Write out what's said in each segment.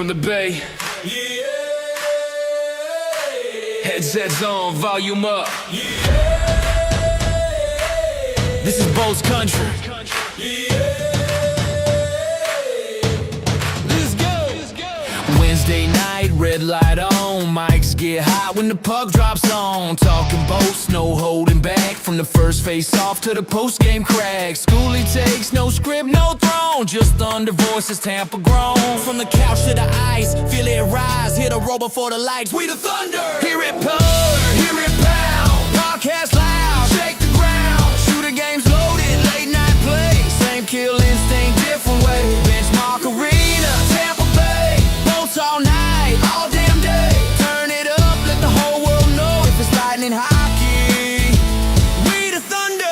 from the Bay. Yeah. Headsets on, volume up. Yeah. This is Bo's country. Yeah. Let's go. Wednesday night, red light on. Mics get hot when the puck drops on. Talking boats, no holding back. From the first face off to the post game crack. Schooley takes no script, no throne. Just thunder voices, Tampa grown. From the couch to the ice, feel it rise. Hit a roll before the lights. We the thunder. Hear it purr, hear it pound. Podcast loud, shake the ground. Shooter games loaded, late night play. Same kill instinct, different way. Benchmark arena, Tampa Bay. Boats all night, all damn day. Turn it up, let the whole world know. If it's lightning hockey, we the thunder.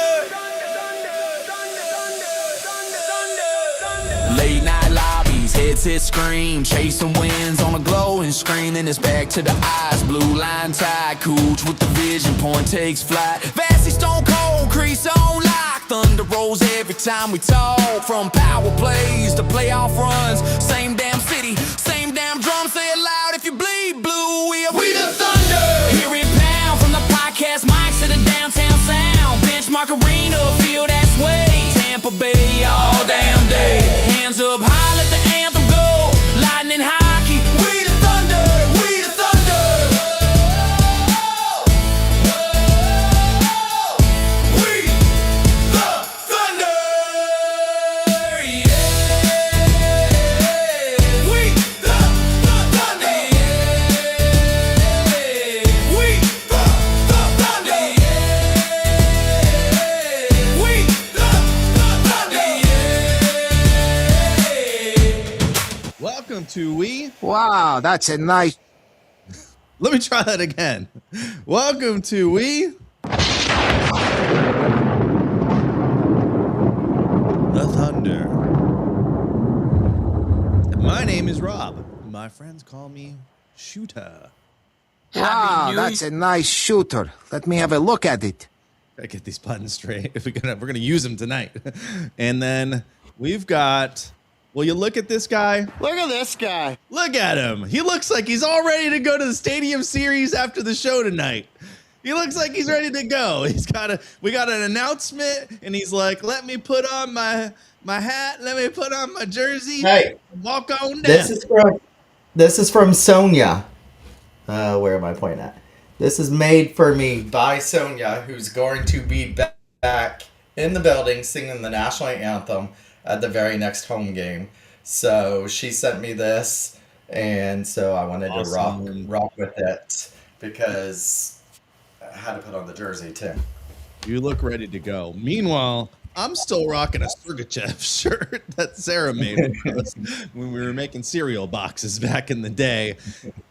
Late night lobbies, headset scream. Chasing winds on a glowing screen. Then it's back to the eyes, blue line tie. Cooch with the vision, point takes flight. Vassy stone cold, crease on lock. Thunder rolls every time we talk. From power plays to playoff runs. Same damn city, same damn drum. Say it loud if you bleed blue. We the thunder. Hear it pound from the podcast mics to the downtown sound. Benchmark arena, feel that sway. Tampa Bay all damn day. Hands up high, let the anthem go. Lightning hockey, we the thunder. We the thunder. We the thunder. Yeah. We the thunder. Yeah. We the thunder. Yeah. We the thunder. Yeah. Welcome to We. Wow, that's a nice. Let me try that again. Welcome to We. The Thunder. My name is Rob. My friends call me Shooter. Wow, that's a nice shooter. Let me have a look at it. Gotta get these buttons straight. If we're gonna use them tonight. And then we've got. Will you look at this guy? Look at this guy. Look at him. He looks like he's all ready to go to the Stadium Series after the show tonight. He looks like he's ready to go. We got an announcement, and he's like, "Let me put on my hat. Let me put on my jersey. Hey, walk on down." This is from Sonia. Where am I pointing at? This is made for me by Sonia, who's going to be back in the building singing the national anthem at the very next home game. So she sent me this, and so I wanted to rock with it because I had to put on the jersey too. You look ready to go. Meanwhile, I'm still rocking a Sergachev shirt that Sarah made for us when we were making cereal boxes back in the day.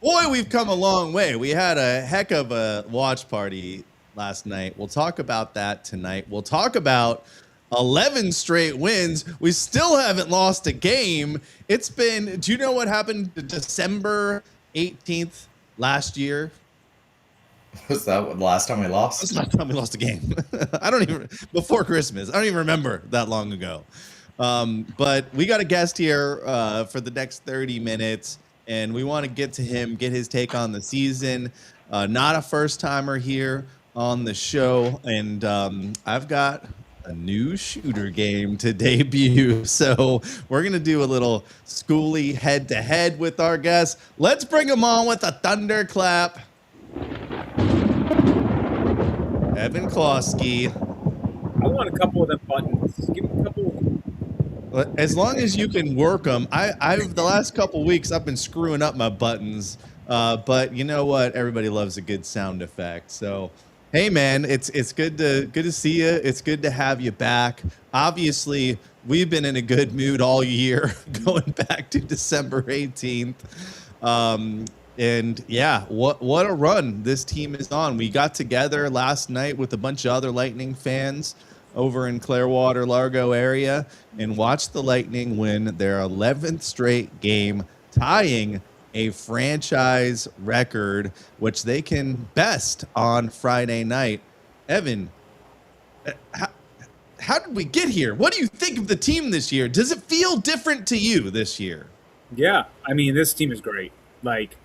Boy, we've come a long way. We had a heck of a watch party last night. We'll talk about that tonight. We'll talk about 11 straight wins. We still haven't lost a game. It's been, do you know what happened December 18th last year? Was that the last time we lost? That's the last time we lost a game. Before Christmas. I don't even remember that long ago. But we got a guest here for the next 30 minutes, and we want to get to him, get his take on the season. Not a first timer here on the show. And I've got a new shooter game to debut. So we're going to do a little Schooley head-to-head with our guests. Let's bring him on with a thunderclap. Evan Klosky. I want a couple of them buttons. Give me a couple. As long as you can work them. I've the last couple weeks I've been screwing up my buttons. But you know what? Everybody loves a good sound effect. So hey man, it's good to see you. It's good to have you back. Obviously, we've been in a good mood all year, going back to December 18th. And yeah, what a run this team is on. We got together last night with a bunch of other Lightning fans over in Clearwater, Largo area and watched the Lightning win their 11th straight game, tying a franchise record, which they can best on Friday night. Evan, how did we get here? What do you think of the team this year? Does it feel different to you this year? Yeah, I mean, this team is great. Like,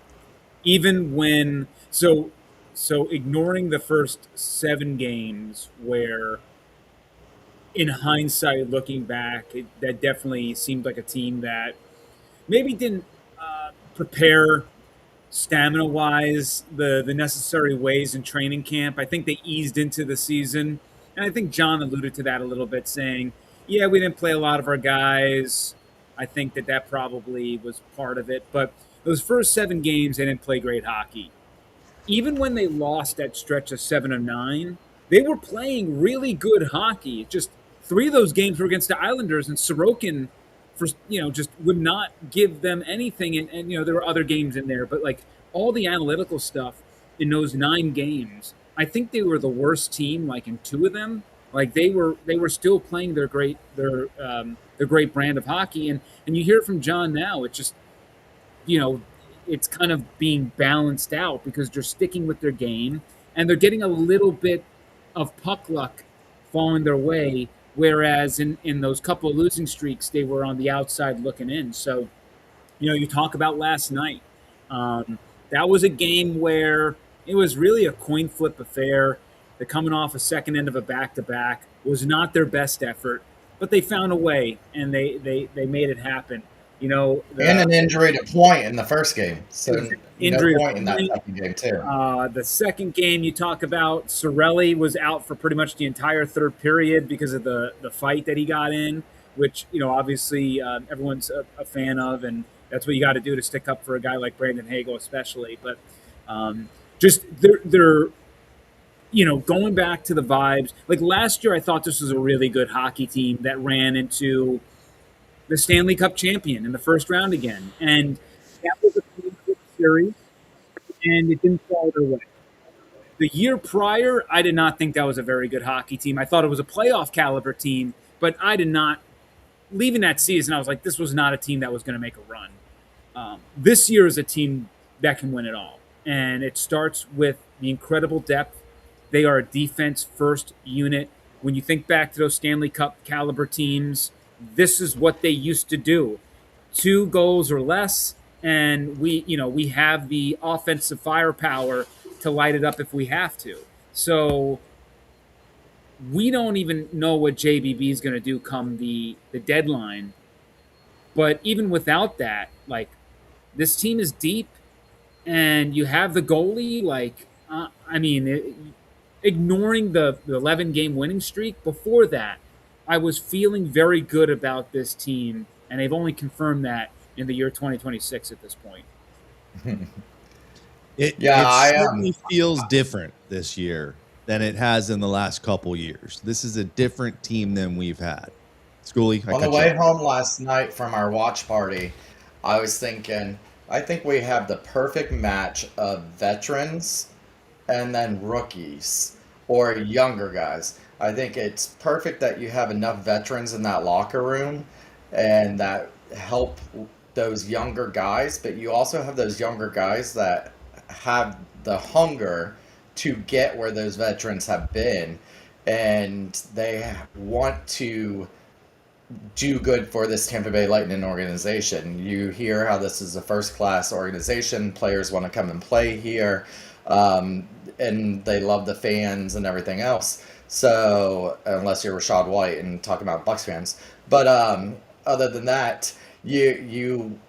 even when so ignoring the first 7 games, where in hindsight, looking back, that definitely seemed like a team that maybe didn't prepare stamina wise the necessary ways in training camp. I think they eased into the season, and I think John alluded to that a little bit, saying, "Yeah, we didn't play a lot of our guys." I think that probably was part of it, but those first 7 games, they didn't play great hockey. Even when they lost that stretch of 7 of 9, they were playing really good hockey. Just 3 of those games were against the Islanders, and Sorokin, for just would not give them anything. And there were other games in there, but like all the analytical stuff in those 9 games, I think they were the worst team. Like in 2 of them, like they were still playing their great brand of hockey. And you hear it from John now. It's just you know, it's kind of being balanced out because they're sticking with their game and they're getting a little bit of puck luck falling their way. Whereas in those couple of losing streaks, they were on the outside looking in. So, you talk about last night. Um, that was a game where it was really a coin flip affair. They're coming off a second end of a back to back. Was not their best effort, but they found a way and they made it happen. And The an injury to Point in the first game. So no injury Point in that to second game, too. the second game you talk about, Sorelli was out for pretty much the entire third period because of the fight that he got in, which obviously everyone's a fan of, and that's what you got to do to stick up for a guy like Brandon Hagel, especially. But just they're going back to the vibes. Like last year, I thought this was a really good hockey team that ran into the Stanley Cup champion in the first round again, and that was a pretty good series, and it didn't fall their way. The year prior, I did not think that was a very good hockey team. I thought it was a playoff caliber team, but I did not. Leaving that season, I was like, this was not a team that was going to make a run. This year is a team that can win it all, and it starts with the incredible depth. They are a defense first unit. When you think back to those Stanley Cup caliber teams, this is what they used to do: 2 goals or less, and we have the offensive firepower to light it up if we have to. So we don't even know what JBB is going to do come the deadline. But even without that, like, this team is deep, and you have the goalie. Like, ignoring the 11-game winning streak before that, I was feeling very good about this team, and they've only confirmed that in the year 2026 at this point. It Yeah, certainly feels different this year than it has in the last couple years. This is a different team than we've had. Schooley, I on the cut you way off. home last night from our watch party, I was thinking, I think we have the perfect match of veterans and then rookies or younger guys. I think it's perfect that you have enough veterans in that locker room and that help those younger guys, but you also have those younger guys that have the hunger to get where those veterans have been, and they want to do good for this Tampa Bay Lightning organization. You hear how this is a first class organization. Players want to come and play here, and they love the fans and everything else. So, unless you're Rashad White and talking about Bucks fans, but other than that, you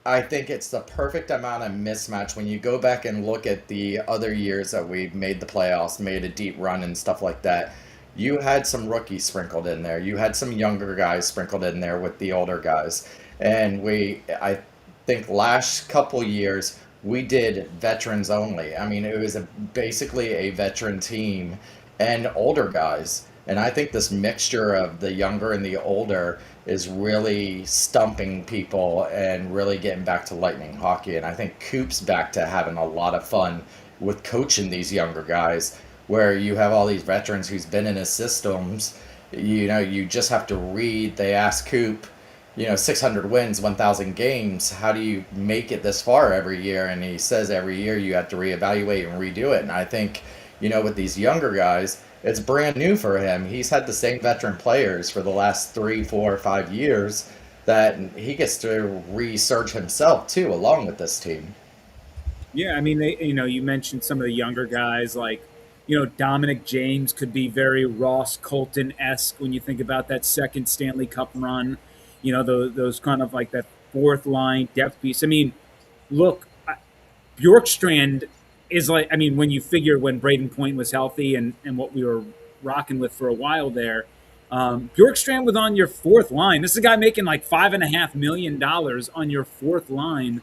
I think it's the perfect amount of mismatch when you go back and look at the other years that we've made the playoffs, made a deep run and stuff like that. You had some rookies sprinkled in there. You had some younger guys sprinkled in there with the older guys. And I think last couple years, we did veterans only. I mean, it was basically a veteran team and older guys. And I think this mixture of the younger and the older is really stumping people and really getting back to Lightning hockey. And I think Coop's back to having a lot of fun with coaching these younger guys, where you have all these veterans who's been in his systems. You just have to read. They ask Coop, 600 wins, 1,000 games. How do you make it this far every year? And he says every year you have to reevaluate and redo it. And I think, with these younger guys, it's brand new for him. He's had the same veteran players for the last 3, 4, 5 years. that he gets to research himself too, along with this team. Yeah, I mean, you mentioned some of the younger guys like, Dominic James could be very Ross Colton esque when you think about that second Stanley Cup run. Those kind of like that fourth line depth piece. I mean, look, Bjorkstrand is like, I mean, when you figure when Braden Point was healthy and what we were rocking with for a while there, Bjorkstrand was on your fourth line. This is a guy making like $5.5 million on your fourth line.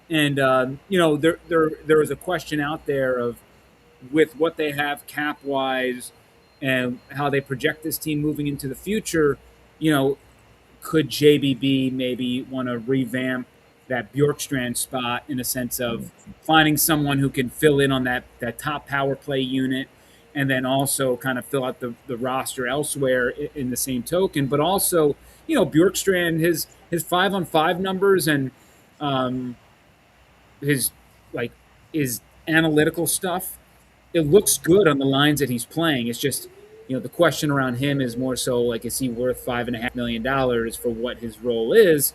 And there was a question out there of with what they have cap wise and how they project this team moving into the future. Could JBB maybe want to revamp that Bjorkstrand spot in a sense of finding someone who can fill in on that top power play unit, and then also kind of fill out the roster elsewhere in the same token. But also, Bjorkstrand, his 5-on-5 numbers and his like his analytical stuff, it looks good on the lines that he's playing. It's just, the question around him is more so like, is he worth $5.5 million for what his role is?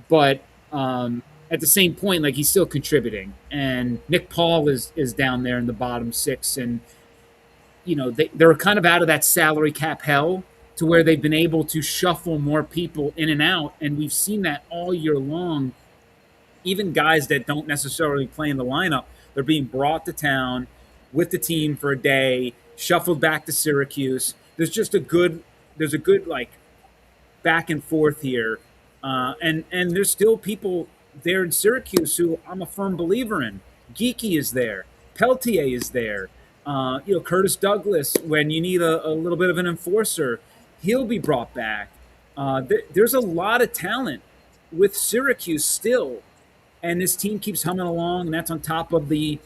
But at the same point, like, he's still contributing. And Nick Paul is down there in the bottom six, and they're kind of out of that salary cap hell to where they've been able to shuffle more people in and out, and we've seen that all year long. Even guys that don't necessarily play in the lineup, they're being brought to town with the team for a day, shuffled back to Syracuse. There's a good like back and forth here, and there's still people there in Syracuse who I'm a firm believer in. Geeky is there, Peltier is there, Curtis Douglas. When you need a little bit of an enforcer, he'll be brought back. There's a lot of talent with Syracuse still. And this team keeps humming along, and that's on top of the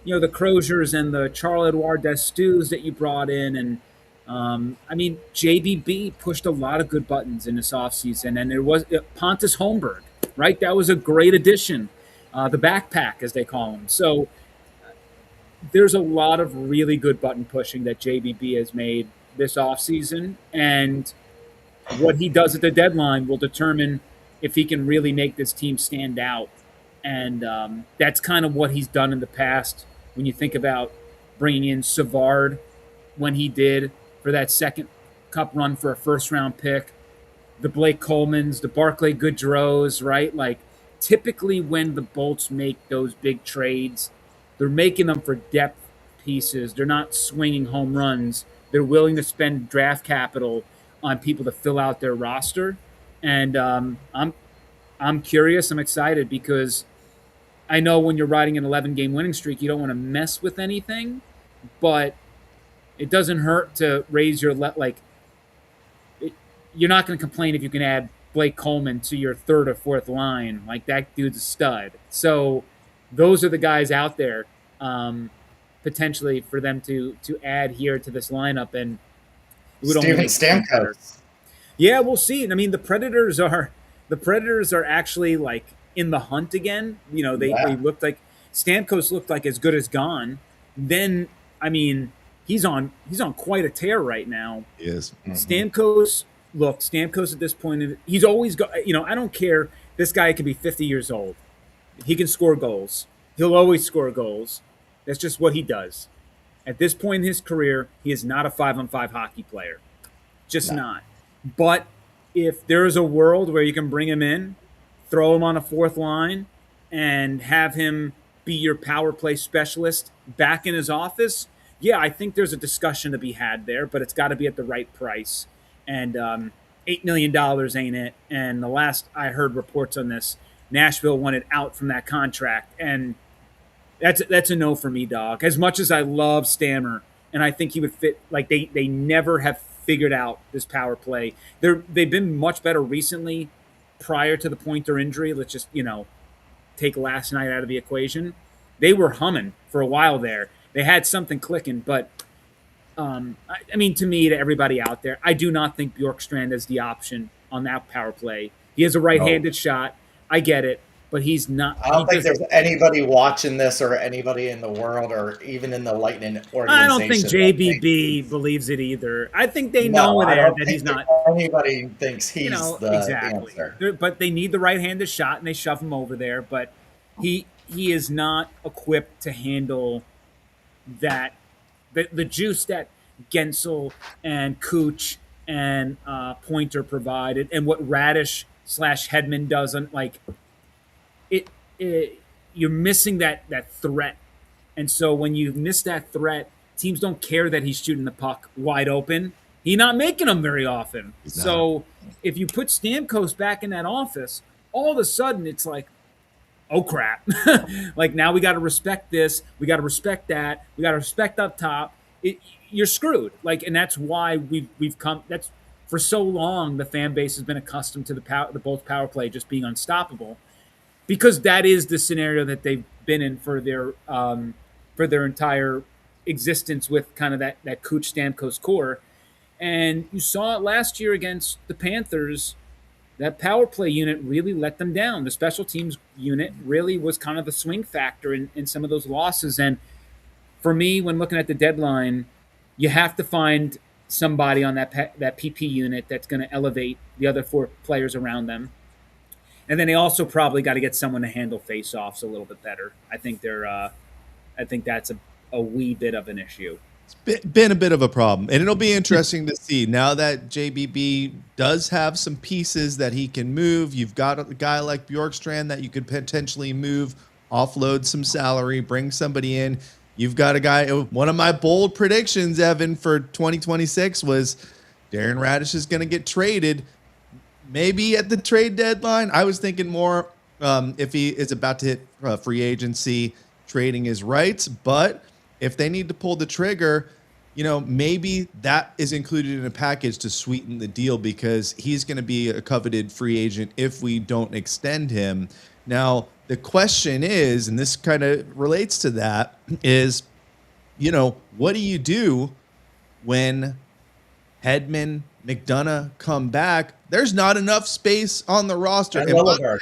Croziers and the Charles-Edouard Destues that you brought in. And, I mean, JBB pushed a lot of good buttons in this offseason. And there was Pontus Holmberg, right? That was a great addition, the backpack, as they call him. So there's a lot of really good button pushing that JBB has made this offseason. And what he does at the deadline will determine if he can really make this team stand out. And that's kind of what he's done in the past. When you think about bringing in Savard when he did for that second cup run for a first-round pick, the Blake Colemans, the Barclay Goodrows, right? Like, typically when the Bolts make those big trades, they're making them for depth pieces. They're not swinging home runs. They're willing to spend draft capital on people to fill out their roster. And I'm curious. I'm excited because I know when you're riding an 11-game winning streak, you don't want to mess with anything, but it doesn't hurt to raise your you're not going to complain if you can add Blake Coleman to your third or fourth line. Like, that dude's a stud. So those are the guys out there potentially for them to add here to this lineup. And it would Steven Stamkos. Yeah, we'll see. I mean, the Predators are actually like in the hunt again. They looked like Stamkos looked like as good as gone. Then, I mean, he's on quite a tear right now. He is. Mm-hmm. Stamkos at this point, he's always got, I don't care. This guy could be 50 years old. He can score goals. He'll always score goals. That's just what he does. At this point in his career, he is not a 5-on-5 hockey player. Just not. But if there is a world where you can bring him in, throw him on a fourth line, and have him be your power play specialist back in his office, yeah, I think there's a discussion to be had there, but it's got to be at the right price. And $8 million ain't it. And the last I heard reports on this, Nashville wanted out from that contract. And that's a no for me, dog. As much as I love Stammer, and I think he would fit, like they never have figured out this power play. They've been much better recently prior to the Pointer injury. Let's just, take last night out of the equation. They were humming for a while there. They had something clicking, but I mean, to me, to everybody out there, I do not think Bjorkstrand is the option on that power play. He has a right-handed shot. I get it. but he's not. I don't He think doesn't. there's anybody watching this or anybody in the world or even in the Lightning organization. I don't think that thinks JBB believes it either. I think they no, know I there don't that think he's not. anybody thinks he's the Exactly. answer. But they need the right-handed shot, and they shove him over there. But he is not equipped to handle that the juice that Gensel and Cooch and Pointer provided, and what Radish / Hedman doesn't like. It you're missing that threat, and so when you miss that threat, teams don't care that he's shooting the puck wide open. He's not making them very often. So if you put Stamkos back in that office, all of a sudden it's like, oh crap! Like now we got to respect this, we got to respect that, we got to respect up top. You're screwed. Like, and that's why we've come. That's for so long the fan base has been accustomed to the both power play just being unstoppable, because that is the scenario that they've been in for their entire existence with kind of that Cooch Stamkos core. And you saw it last year against the Panthers. That power play unit really let them down. The special teams unit really was kind of the swing factor in some of those losses. And for me, when looking at the deadline, you have to find somebody on that PP unit that's going to elevate the other four players around them. And then they also probably got to get someone to handle face-offs a little bit better. I think that's a wee bit of an issue. It's been a bit of a problem, and it'll be interesting to see now that JBB does have some pieces that he can move. You've got a guy like Bjorkstrand that you could potentially move, offload some salary, bring somebody in. You've got a guy. One of my bold predictions, Evan, for 2026 was Darren Radish is going to get traded. Maybe at the trade deadline. I was thinking more if he is about to hit free agency, trading his rights. But if they need to pull the trigger, maybe that is included in a package to sweeten the deal, because he's going to be a coveted free agent if we don't extend him. Now, the question is, and this kind of relates to that, is, what do you do when Hedman, McDonough come back? There's not enough space on the roster. And by the way,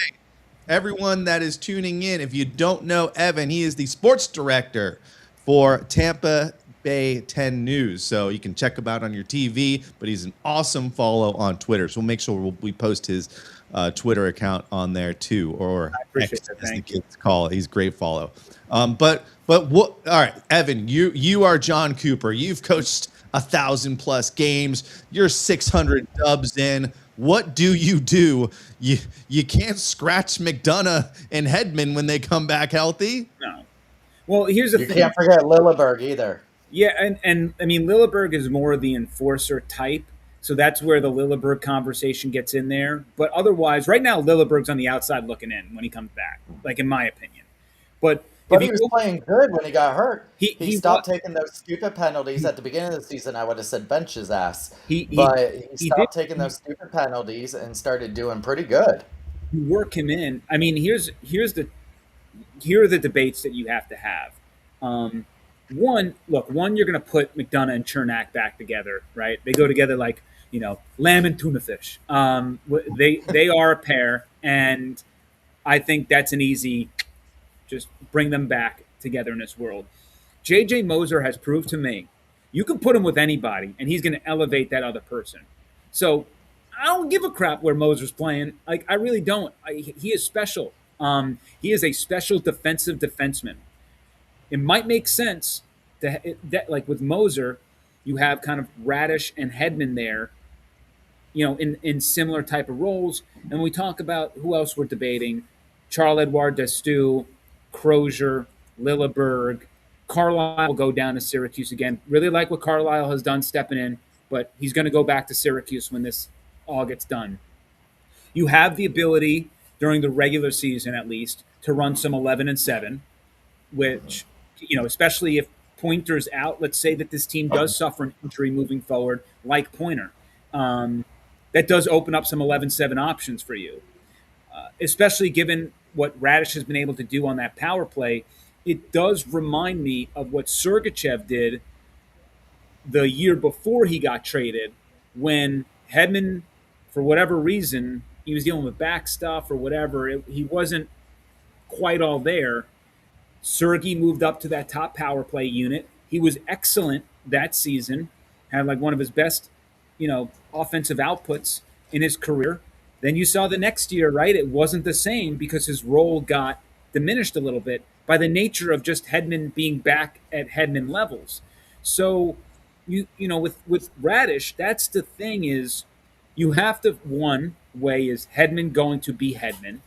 everyone that is tuning in, if you don't know Evan, he is the sports director for Tampa Bay 10 News. So you can check him out on your TV, but he's an awesome follow on Twitter. So we'll make sure we post his Twitter account on there too, or X, as the kids call it. He's a great follow. But what? All right, Evan, you are John Cooper. You've coached 1,000+ games. You're 600 dubs in. What do? You can't scratch McDonough and Hedman when they come back healthy. No. Well, here's the thing. You can't forget Lilleberg either. Yeah, and I mean, Lilleberg is more the enforcer type, so that's where the Lilleberg conversation gets in there. But otherwise, right now, Lilleberg's on the outside looking in when he comes back, like in my opinion. But he was playing good when he got hurt. He stopped taking those stupid penalties. At the beginning of the season, I would have said bench his ass. He stopped taking those stupid penalties and started doing pretty good. You work him in. I mean, here are the debates that you have to have. One, you're going to put McDonough and Chernak back together, right? They go together like, lamb and tuna fish. They are a pair, and I think that's an easy, just bring them back together in this world. J.J. Moser has proved to me, you can put him with anybody, and he's going to elevate that other person. So I don't give a crap where Moser's playing. Like, I really don't. He is special. He is a special defensive defenseman. It might make sense that like with Moser, you have kind of Radish and Hedman there, in similar type of roles. And we talk about who else we're debating: Charles-Edouard Destoux, Crozier, Lilleberg. Carlisle will go down to Syracuse again. Really like what Carlisle has done stepping in, but he's going to go back to Syracuse when this all gets done. You have the ability during the regular season, at least, to run some 11-7, which, especially if Pointer's out. Let's say that this team does suffer an injury moving forward, like Pointer. That does open up some 11-7 options for you, especially given what Radish has been able to do on that power play. It does remind me of what Sergachev did the year before he got traded, when Hedman, for whatever reason, he was dealing with back stuff or whatever. He wasn't quite all there. Sergey moved up to that top power play unit. He was excellent that season, had like one of his best, offensive outputs in his career. Then you saw the next year, right? It wasn't the same because his role got diminished a little bit by the nature of just Hedman being back at Hedman levels. So, with Radish, that's the thing is, you have to one way is Hedman going to be Hedman,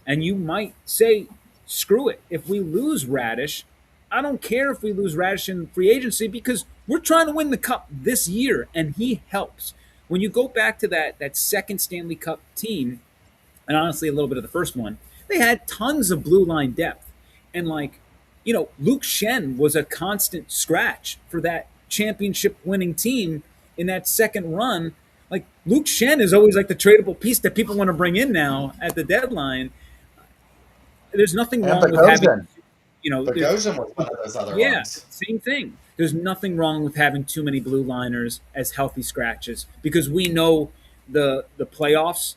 and you might say, screw it. If we lose Radish, I don't care if we lose Radish in free agency because we're trying to win the cup this year, and he helps. When you go back to that second Stanley Cup team, and honestly a little bit of the first one, they had tons of blue line depth. And Luke Shen was a constant scratch for that championship winning team in that second run. Like Luke Shen is always like the tradable piece that people want to bring in now at the deadline. There's nothing wrong with having, Bogosian was one of those other ones. Same thing. There's nothing wrong with having too many blue liners as healthy scratches because we know the playoffs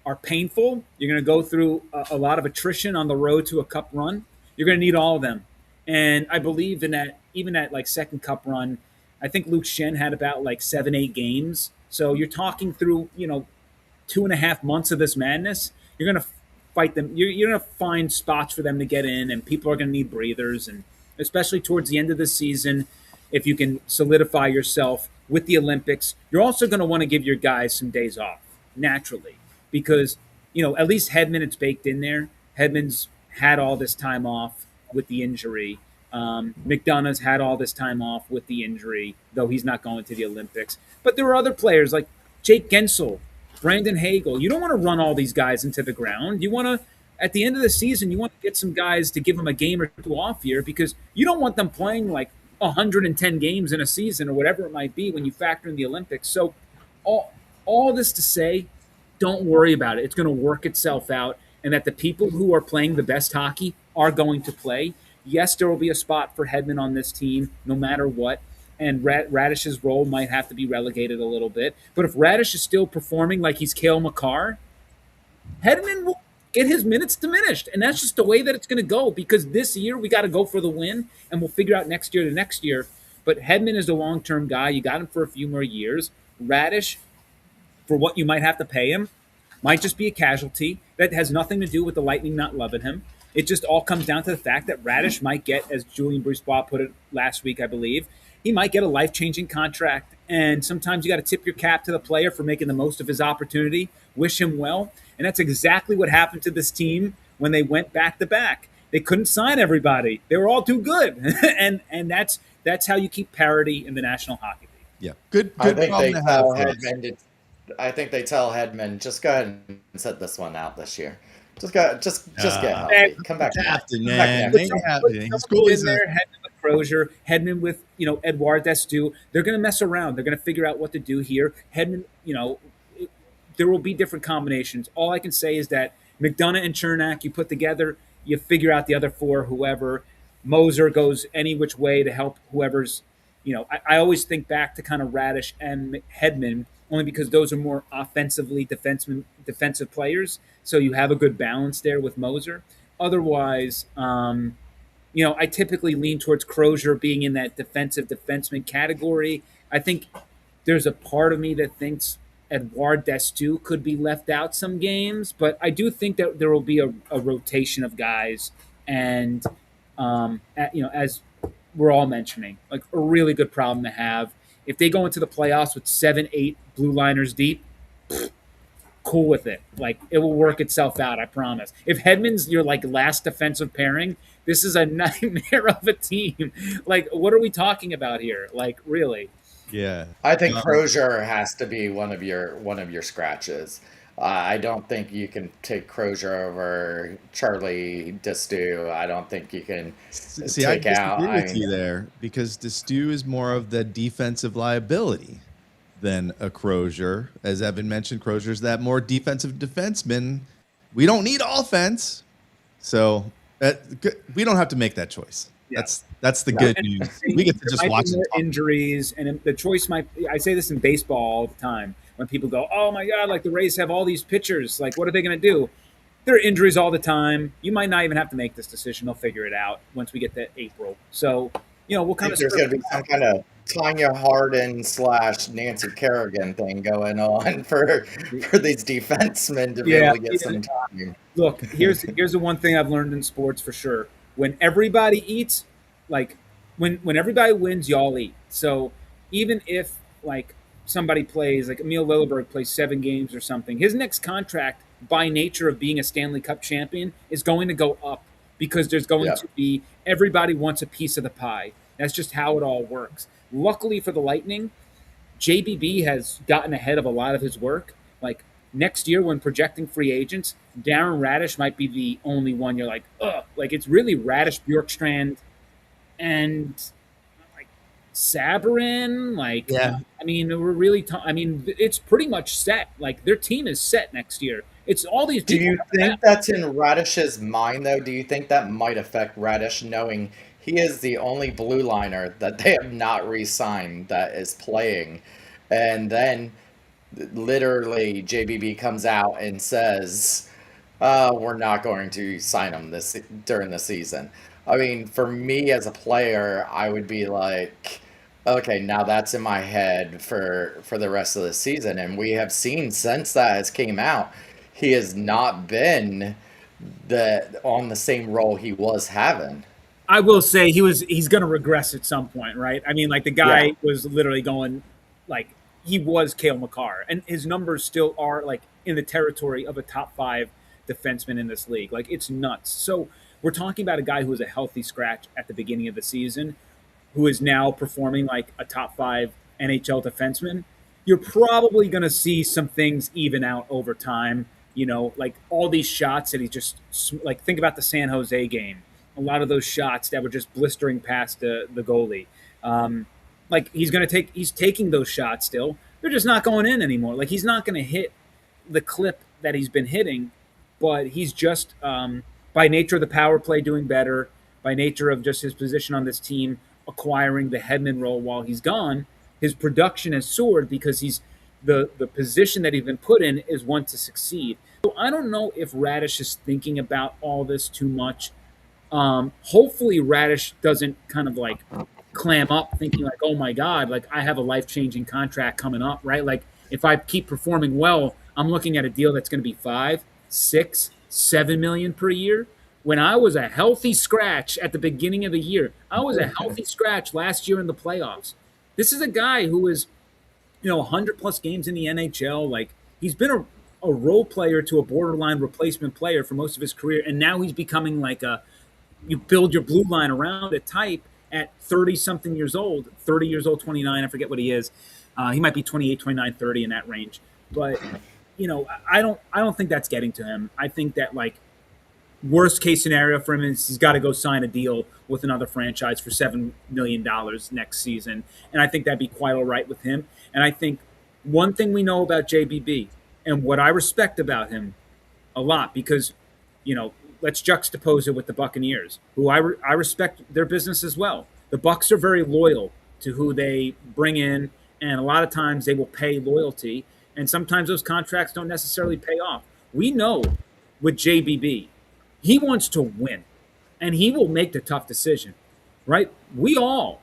are painful. You're going to go through a lot of attrition on the road to a cup run. You're going to need all of them. And I believe in that, even that like second cup run, I think Luke Shen had about like 7-8 games. So you're talking through, 2.5 months of this madness. You're going to fight them. You're going to find spots for them to get in, and people are going to need breathers. And especially towards the end of the season, if you can solidify yourself with the Olympics, you're also going to want to give your guys some days off naturally because, at least Hedman, it's baked in there. Hedman's had all this time off with the injury. McDonough's had all this time off with the injury, though he's not going to the Olympics. But there are other players like Jake Gensel, Brandon Hagel. You don't want to run all these guys into the ground. You want to, at the end of the season, you want to get some guys to give them a game or two off here because you don't want them playing like 110 games in a season or whatever it might be when you factor in the Olympics. So all this to say, don't worry about it. It's going to work itself out, and that the people who are playing the best hockey are going to play. Yes, there will be a spot for Hedman on this team no matter what, and Radish's role might have to be relegated a little bit. But if Radish is still performing like he's Cale Makar, Hedman will get his minutes diminished. And that's just the way that it's going to go because this year we got to go for the win, and we'll figure out next year to next year. But Hedman is the long-term guy. You got him for a few more years. Radish, for what you might have to pay him, might just be a casualty. That has nothing to do with the Lightning not loving him. It just all comes down to the fact that Radish might get, as Julien Brisebois put it last week, I believe, he might get a life-changing contract. And sometimes you got to tip your cap to the player for making the most of his opportunity. Wish him well. And that's exactly what happened to this team when they went back-to-back. They couldn't sign everybody. They were all too good. and that's how you keep parity in the National Hockey League. Yeah, good I think problem they to have. tell for us. Hedman. I think they tell Hedman, just go ahead and sit this one out this year. Just get healthy. Come back. Captain, Come back man. next They year. have to. Put School in is there, Hedman with Crozier, Hedman with Edouard Destu. They're going to mess around. They're going to figure out what to do here. Hedman, there will be different combinations. All I can say is that McDonough and Chernak, you put together, you figure out the other four, whoever. Moser goes any which way to help whoever's. I always think back to kind of Radish and Hedman, only because those are more offensively defensive players. So you have a good balance there with Moser. Otherwise, I typically lean towards Crozier being in that defensive defenseman category. I think there's a part of me that thinks Edouard Destu could be left out some games, but I do think that there will be a rotation of guys, and as we're all mentioning, like a really good problem to have. If they go into the playoffs with 7-8 blue liners deep, cool with it. Like it will work itself out, I promise. If Hedman's your like last defensive pairing, this is a nightmare of a team. Like, what are we talking about here? Like, really? Yeah, I think Crozier has to be one of your scratches. I don't think you can take Crozier over Charlie Destu. I don't think you can See, I take out. disagree with you there because Destu is more of the defensive liability than a Crozier. As Evan mentioned, Crozier's that more defensive defenseman. We don't need offense, so we don't have to make that choice. Yeah. That's the good news. We get to just watch more injuries, and the choice might. I say this in baseball all the time when people go, "Oh my God, like the Rays have all these pitchers. Like, what are they going to do?" there are injuries all the time. You might not even have to make this decision. They'll figure it out once we get to April. So, we'll kind of There's going to be some kind of Tanya Hardin / Nancy Kerrigan thing going on for these defensemen to be able to get some time. Look, here's the one thing I've learned in sports for sure. When everybody eats, like when everybody wins, y'all eat. So even if like somebody plays, like Emil Lilleberg plays 7 games or something, his next contract, by nature of being a Stanley Cup champion, is going to go up because there's going to be, everybody wants a piece of the pie. That's just how it all works. Luckily for the Lightning, JBB has gotten ahead of a lot of his work. Like next year when projecting free agents, Darren Radish might be the only one you're like, ugh. Like it's really Radish, Bjorkstrand, and like Sabrin. Like, I mean, we're really, it's pretty much set. Like their team is set next year. It's all these people. Do you think that's in Radish's mind, though? Do you think that might affect Radish, knowing he is the only blue liner that they have not re-signed that is playing? And then literally JBB comes out and says, we're not going to sign him during the season. I mean, for me as a player, I would be like, okay, now that's in my head for the rest of the season. And we have seen since that has came out, he has not been on the same role he was having. I will say he's going to regress at some point, right? I mean, like the guy was literally going, like he was Cale Makar, and his numbers still are like in the territory of a top 5 defenseman in this league. Like it's nuts. So we're talking about a guy who was a healthy scratch at the beginning of the season, who is now performing like a top 5 NHL defenseman. You're probably going to see some things even out over time. Like all these shots that he just, like, think about the San Jose game. A lot of those shots that were just blistering past the goalie. Like he's taking those shots still. They're just not going in anymore. Like he's not going to hit the clip that he's been hitting, but he's just, by nature of the power play, doing better, by nature of just his position on this team, acquiring the Hedman role while he's gone, his production has soared because he's, the position that he's been put in is one to succeed. So I don't know if Radish is thinking about all this too much. Hopefully Radish doesn't kind of like clam up thinking like, oh my God, like I have a life-changing contract coming up, right? Like if I keep performing well, I'm looking at a deal that's going to be 5, 6, 7 million per year. When I was a healthy scratch at the beginning of the year, I was a healthy scratch last year in the playoffs. This is a guy who is, 100 plus games in the NHL. Like he's been a role player to a borderline replacement player for most of his career. And now he's becoming like you build your blue line around a type at 30 something years old, 30 years old, 29. I forget what he is. He might be 28, 29, 30 in that range. But, I don't think that's getting to him. I think that like worst case scenario for him is he's got to go sign a deal with another franchise for $7 million next season. And I think that'd be quite all right with him. And I think one thing we know about JBB and what I respect about him a lot, because, let's juxtapose it with the Buccaneers, who I respect their business as well. The Bucs are very loyal to who they bring in, and a lot of times they will pay loyalty, and sometimes those contracts don't necessarily pay off. We know with JBB, he wants to win, and he will make the tough decision, right? We all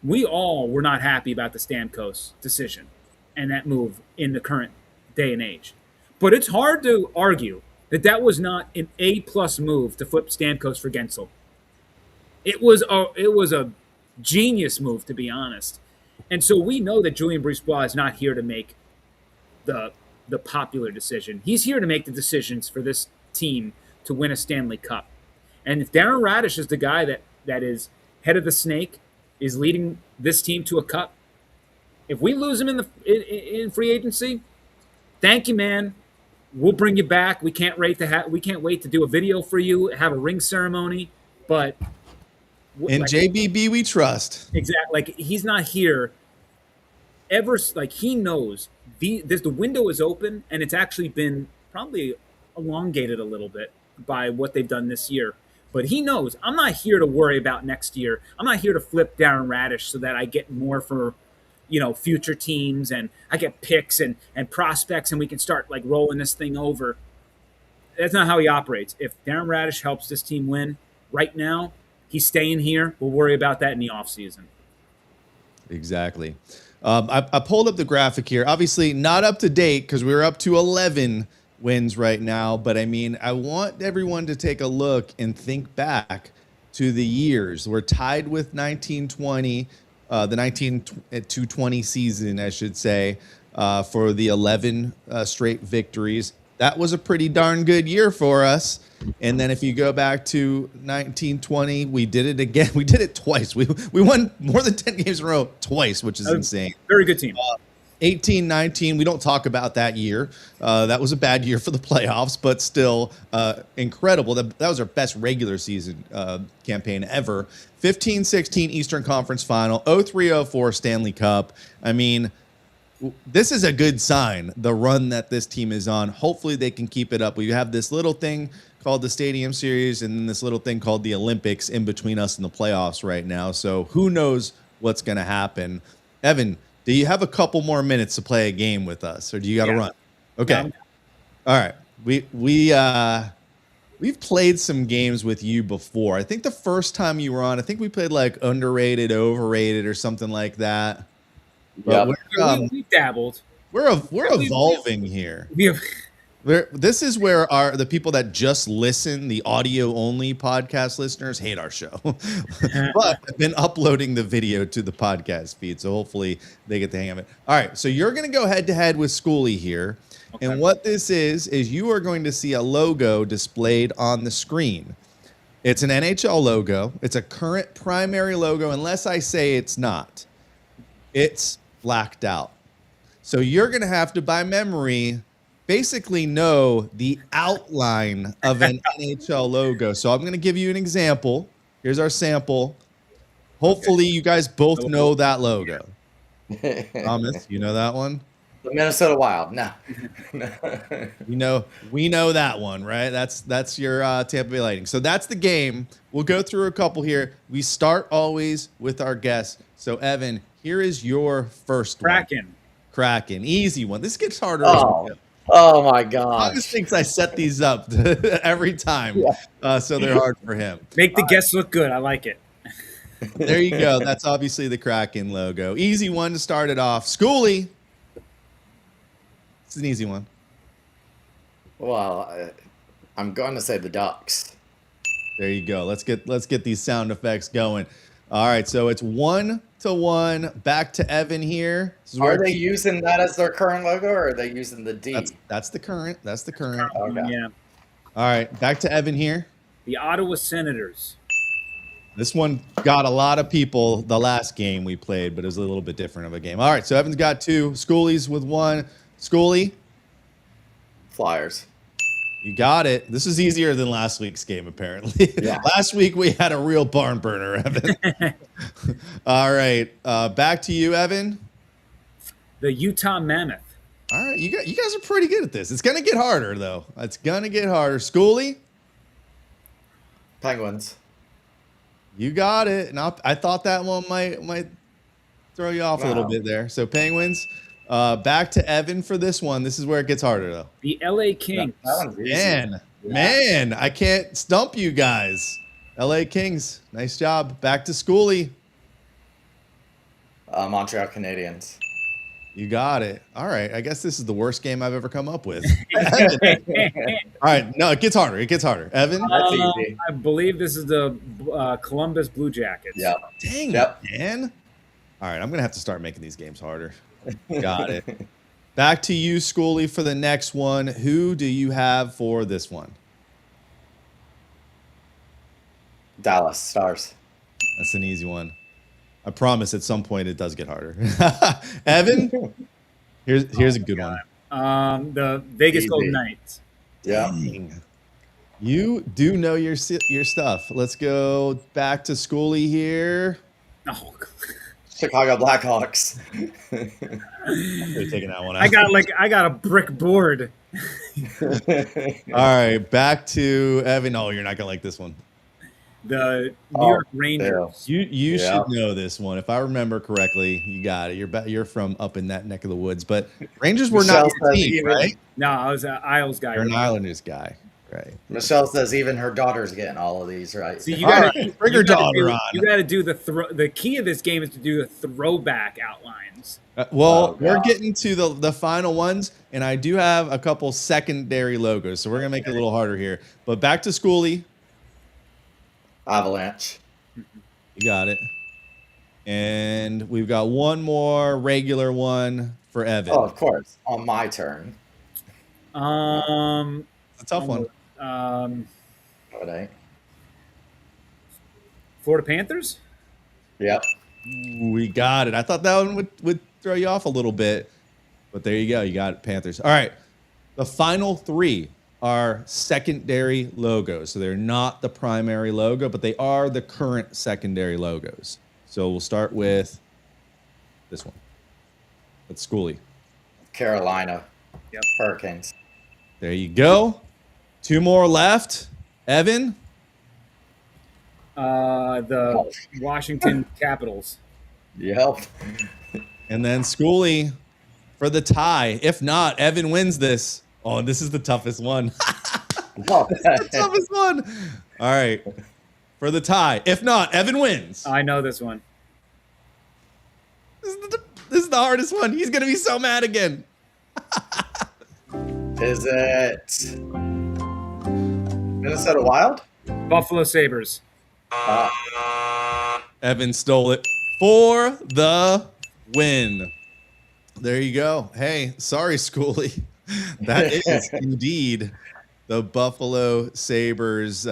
were not happy about the Stamkos decision and that move in the current day and age. But it's hard to argue that was not an A+ move to flip Stamkos for Gensel. It was a genius move, to be honest. And so we know that Julien Brisebois is not here to make the popular decision. He's here to make the decisions for this team to win a Stanley Cup. And if Darren Radish is the guy that is head of the snake, is leading this team to a cup, if we lose him in free agency, thank you, man. We'll bring you back. We can't wait to do a video for you, have a ring ceremony. But in JBB we trust. Exactly. Like he's not here ever. Like he knows the window is open, and it's actually been probably elongated a little bit by what they've done this year. But he knows I'm not here to worry about next year. I'm not here to flip Darren Radish so that I get more for, future teams and I get picks and prospects and we can start like rolling this thing over. that's not how he operates. If Darren Radish helps this team win right now, he's staying here. We'll worry about that in the offseason. Exactly. I pulled up the graphic here. Obviously, not up to date because we're up to 11 wins right now. But I mean, I want everyone to take a look and think back to the years. We're tied with 1920, the 19-20 season, I should say, for the 11 straight victories. That was a pretty darn good year for us. And then if you go back to 1920, we did it again. We did it twice. We won more than 10 games in a row twice, which is insane. Very good team. 18-19, we don't talk about that year. That was a bad year for the playoffs, but still incredible. That was our best regular season campaign ever. 15-16 Eastern Conference Final, 03-04 Stanley Cup. I mean, this is a good sign, the run that this team is on. Hopefully they can keep it up. We have this little thing called the Stadium Series and then this little thing called the Olympics in between us and the playoffs right now. So who knows what's going to happen. Evan, do you have a couple more minutes to play a game with us, or do you got to run? Okay. All right. We've played some games with you before. I think the first time you were on, I think we played like underrated, overrated, or something like that. Yeah, we dabbled. We're evolving here. This is where the people that just listen, the audio only podcast listeners, hate our show. But I've been uploading the video to the podcast feed, so hopefully they get the hang of it. All right, so you're going to go head to head with Schooley here. Okay. And what this is you are going to see a logo displayed on the screen. It's an NHL logo. It's a current primary logo, unless I say it's not. It's blacked out. So you're going to have to, by memory, basically know the outline of an NHL logo. So I'm going to give you an example. Here's our sample. Hopefully you guys both know that logo. Thomas, you know that one? The Minnesota Wild. No. We know that one, right? That's your Tampa Bay Lightning. So that's the game. We'll go through a couple here. We start always with our guests. So Evan, here is your first Kraken. Kraken. Easy one. This gets harder. Oh my God. Thomas thinks I set these up every time. So they're hard for him. Make the guests look good. I like it. There you go. That's obviously the Kraken logo. Easy one to start it off. Schooley. It's an easy one. Well, I'm going to say the Ducks. There you go. Let's get these sound effects going. All right, so it's 1-1. Back to Evan here. Are they using that as their current logo, or are they using the D? That's the current. That's the current. Okay. Yeah. All right, back to Evan here. The Ottawa Senators. This one got a lot of people the last game we played, but it was a little bit different of a game. All right, so Evan's got 2. Schooley's with 1. Schooley. Flyers. You got it. This is easier than last week's game, apparently. Yeah. Last week we had a real barn burner, Evan. All right, back to you, Evan. The Utah Mammoth. All right, you guys are pretty good at this. It's gonna get harder though. It's gonna get harder. Schooley. Penguins. You got it. And I thought that one might throw you off a little bit there. So Penguins. Back to Evan for this one. This is where it gets harder, though. The LA Kings. Man, I can't stump you guys. LA Kings. Nice job. Back to Schooley. Montreal Canadiens. You got it. All right. I guess this is the worst game I've ever come up with. All right. No, it gets harder. It gets harder. Evan? That's easy. I believe this is the Columbus Blue Jackets. Yeah. Dang it, man. All right. I'm going to have to start making these games harder. Got it. Back to you, Schooley, for the next one. Who do you have for this one? Dallas Stars. That's an easy one. I promise at some point it does get harder. Evan, here's a good one. The Vegas Golden Knights. Yeah. Dang. You do know your stuff. Let's go back to Schooley here. Oh, Chicago Blackhawks. Taking that one out. I got a brick board. All right, back to Evan. Oh, you're not gonna like this one. The New York Rangers. You should know this one. If I remember correctly, you got it. You're from up in that neck of the woods. But Rangers were not your team, right? No, I was an Isles guy. You're an Islanders guy. Right. Michelle says even her daughter's getting all of these right. See, you All gotta right, bring your daughter on. You gotta do the key of this game is to do the throwback outlines. Well, Oh, we're God. getting to the final ones, and I do have a couple secondary logos, so we're gonna make it a little harder here. But back to Schooley. Avalanche. You got it. And we've got one more regular one for Evan. Oh, of course. On my turn. It's a tough one. But I. Florida Panthers. Yep. We got it. I thought that one would throw you off a little bit, but there you go. You got it, Panthers. All right. The final three are secondary logos. So they're not the primary logo, but they are the current secondary logos. So we'll start with this one. That's Schooley. Carolina. Yep. Hurricanes. There you go. Two more left. Evan. The Washington Capitals. Yep. And then Schooley for the tie. If not, Evan wins this. Oh, this is the toughest one. The toughest one. All right. For the tie. If not, Evan wins. I know this one. This is the hardest one. He's going to be so mad again. Is it Minnesota Wild? Buffalo Sabres. Evan stole it for the win. There you go. Hey, sorry, Schooley. That is indeed the Buffalo Sabres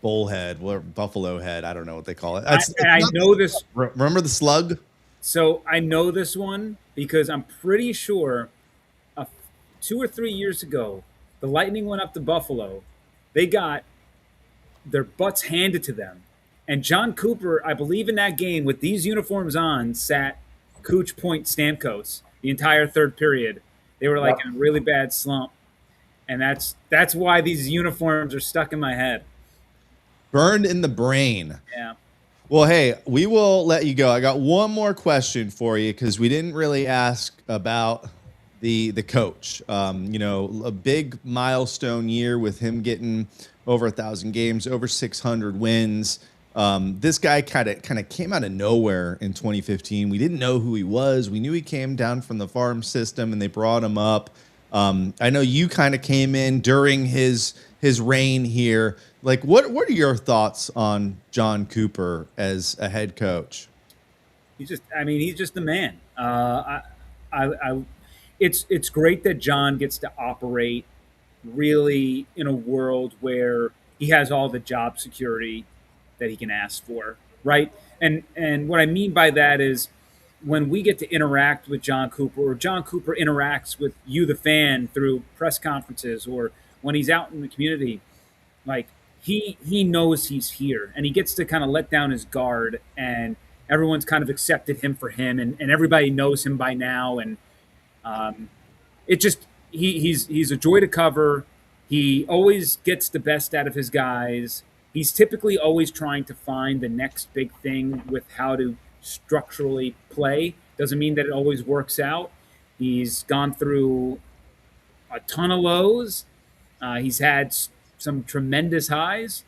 bullhead, or buffalo head. I don't know what they call it. I know this. Remember the slug? So I know this one because I'm pretty sure 2 or 3 years ago, the Lightning went up to Buffalo. They got their butts handed to them. And John Cooper, I believe in that game with these uniforms on, sat Cooch Point Stamkos the entire third period. They were like in a really bad slump. And that's why these uniforms are stuck in my head. Burned in the brain. Yeah. Well, hey, we will let you go. I got one more question for you because we didn't really ask about the coach. A big milestone year with him getting over 1,000 games, over 600 wins. This guy kind of came out of nowhere in 2015. We didn't know who he was. We knew he came down from the farm system, and they brought him up. I know you kind of came in during his reign here. Like, what are your thoughts on John Cooper as a head coach? He's just the man. It's great that John gets to operate really in a world where he has all the job security that he can ask for, right? And what I mean by that is when we get to interact with John Cooper, or John Cooper interacts with you, the fan, through press conferences, or when he's out in the community, like he knows he's here, and he gets to kind of let down his guard, and everyone's kind of accepted him for him, and everybody knows him by now, and it just he's a joy to cover. He always gets the best out of his guys. He's typically always trying to find the next big thing with how to structurally play. Doesn't mean that it always works out. He's gone through a ton of lows. He's had some tremendous highs,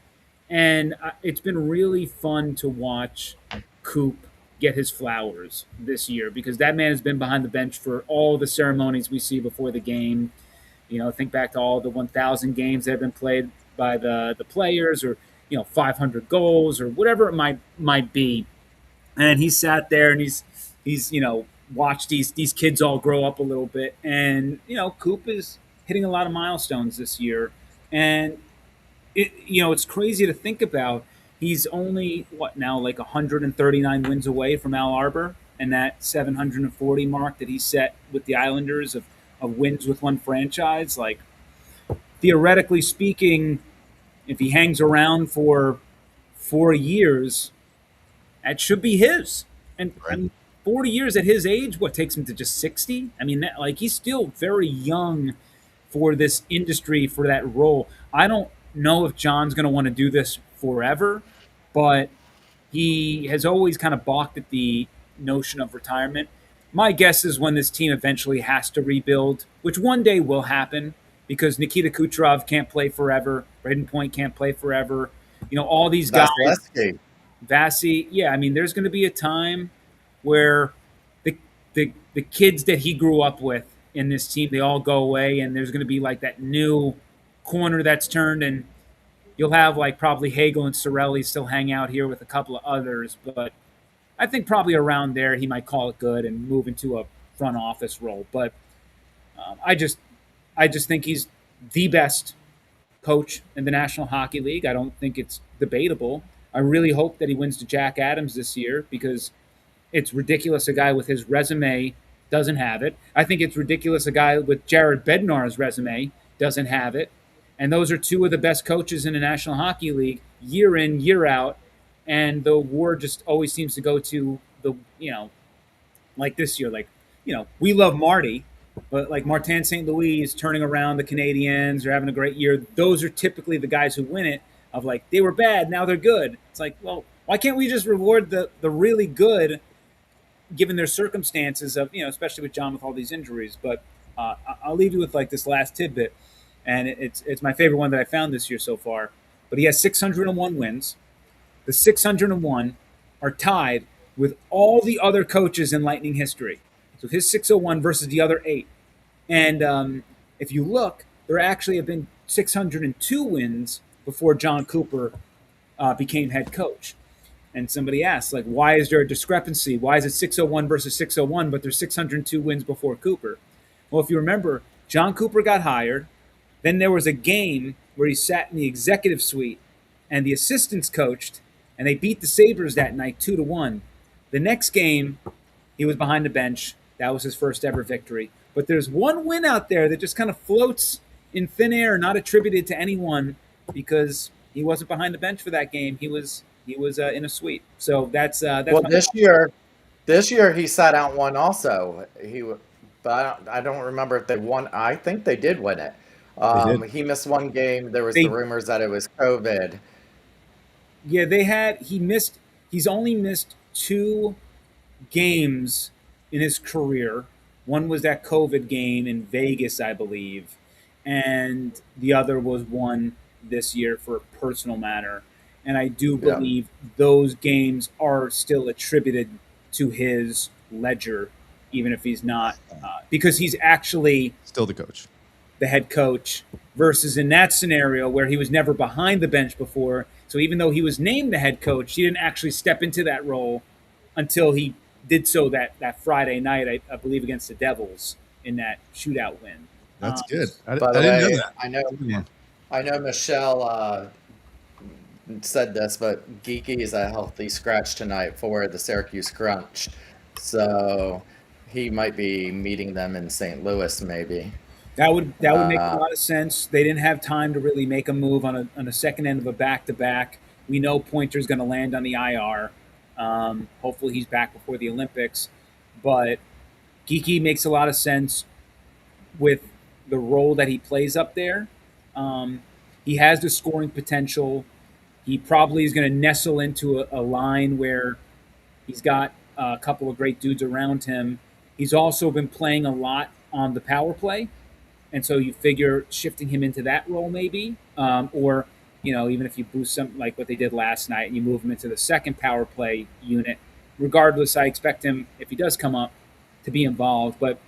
and it's been really fun to watch Coop get his flowers this year, because that man has been behind the bench for all the ceremonies we see before the game. Think back to all the 1,000 games that have been played by the players, or 500 goals, or whatever it might be. And he sat there and he's watched these kids all grow up a little bit, and Coop is hitting a lot of milestones this year, and it's crazy to think about. He's only like 139 wins away from Al Arbor and that 740 mark that he set with the Islanders of wins with one franchise. Like, theoretically speaking, if he hangs around for 4 years, that should be his. And Right. 40 years at his age, what takes him to just 60? I mean, he's still very young for this industry, for that role. I don't know if John's going to want to do this forever, but he has always kind of balked at the notion of retirement. My guess is when this team eventually has to rebuild, which one day will happen, because Nikita Kucherov can't play forever. Braden Point can't play forever. All these guys. Vasilevsky. Vassy, yeah. I mean, there's going to be a time where the kids that he grew up with in this team, they all go away, and there's going to be like that new corner that's turned, and you'll have like probably Hagel and Sorelli still hang out here with a couple of others, but I think probably around there he might call it good and move into a front office role. But I just think he's the best coach in the National Hockey League. I don't think it's debatable. I really hope that he wins to Jack Adams this year, because it's ridiculous a guy with his resume doesn't have it. I think it's ridiculous a guy with Jared Bednar's resume doesn't have it. And those are two of the best coaches in the National Hockey League year in, year out. And the war just always seems to go to the, like this year, we love Marty, but like Martin St. Louis is turning around the Canadiens, they're having a great year. Those are typically the guys who win it, of like, they were bad, now they're good. It's like, well, why can't we just reward the really good, given their circumstances of, especially with John with all these injuries. But I'll leave you with like this last tidbit, and it's my favorite one that I found this year so far. But he has 601 wins. The 601 are tied with all the other coaches in Lightning history. So his 601 versus the other 8. And if you look, there actually have been 602 wins before John Cooper became head coach. And somebody asked, like, why is there a discrepancy? Why is it 601 versus 601, but there's 602 wins before Cooper? Well, if you remember, John Cooper got hired. Then there was a game where he sat in the executive suite and the assistants coached, and they beat the Sabres that night 2-1. The next game, he was behind the bench. That was his first ever victory. But there's one win out there that just kind of floats in thin air, not attributed to anyone, because he wasn't behind the bench for that game. He was in a suite. So that's well, this year he sat out one also. But I don't remember if they won. I think they did win it. He missed one game. There was the rumors that it was COVID. Yeah, he's only missed 2 games in his career. One was that COVID game in Vegas, I believe, and the other was one this year for a personal matter. And I do believe those games are still attributed to his ledger, even if he's not, because he's actually still the coach, the head coach, versus in that scenario where he was never behind the bench before. So even though he was named the head coach, he didn't actually step into that role until he did so that Friday night, I believe, against the Devils in that shootout win. That's good. I By the didn't way, know that. I know Michelle said this, but Geeky is a healthy scratch tonight for the Syracuse Crunch. So he might be meeting them in St. Louis, maybe. That would make a lot of sense. They didn't have time to really make a move on a second end of a back-to-back. We know Pointer's going to land on the IR. Hopefully he's back before the Olympics. But Geeky makes a lot of sense with the role that he plays up there. He has the scoring potential. He probably is going to nestle into a line where he's got a couple of great dudes around him. He's also been playing a lot on the power play. And so you figure shifting him into that role maybe, or, even if you boost something like what they did last night and you move him into the second power play unit. Regardless, I expect him, if he does come up, to be involved. But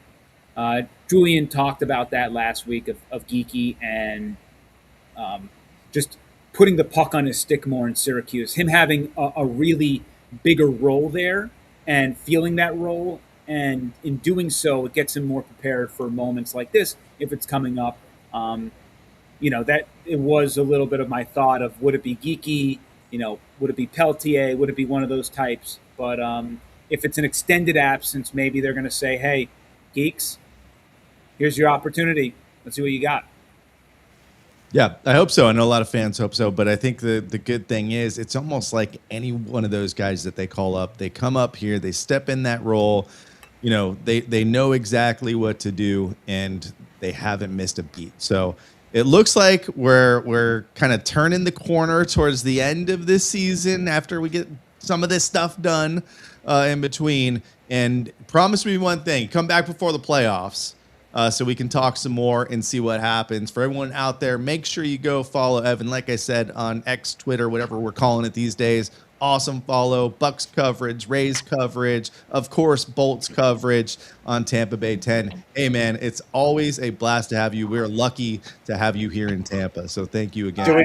Julian talked about that last week of Geeky and just putting the puck on his stick more in Syracuse. Him having a really bigger role there and feeling that role. And in doing so, it gets him more prepared for moments like this, if it's coming up. That it was a little bit of my thought of, would it be Geeky? Would it be Peltier? Would it be one of those types? But if it's an extended absence, maybe they're going to say, hey, Geeks, here's your opportunity. Let's see what you got. Yeah, I hope so. I know a lot of fans hope so, but I think the good thing is it's almost like any one of those guys that they call up, they come up here, they step in that role, they know exactly what to do, and they haven't missed a beat. So it looks like we're kind of turning the corner towards the end of this season after we get some of this stuff done in between. And promise me one thing, come back before the playoffs. so we can talk some more and see what happens. For everyone out there, make sure you go follow Evan, like I said, on X, Twitter, whatever we're calling it these days. Awesome follow. Bucks coverage, Rays coverage, of course, Bolts coverage on Tampa Bay 10. Hey, man, it's always a blast to have you. We're lucky to have you here in Tampa. So thank you again. Do we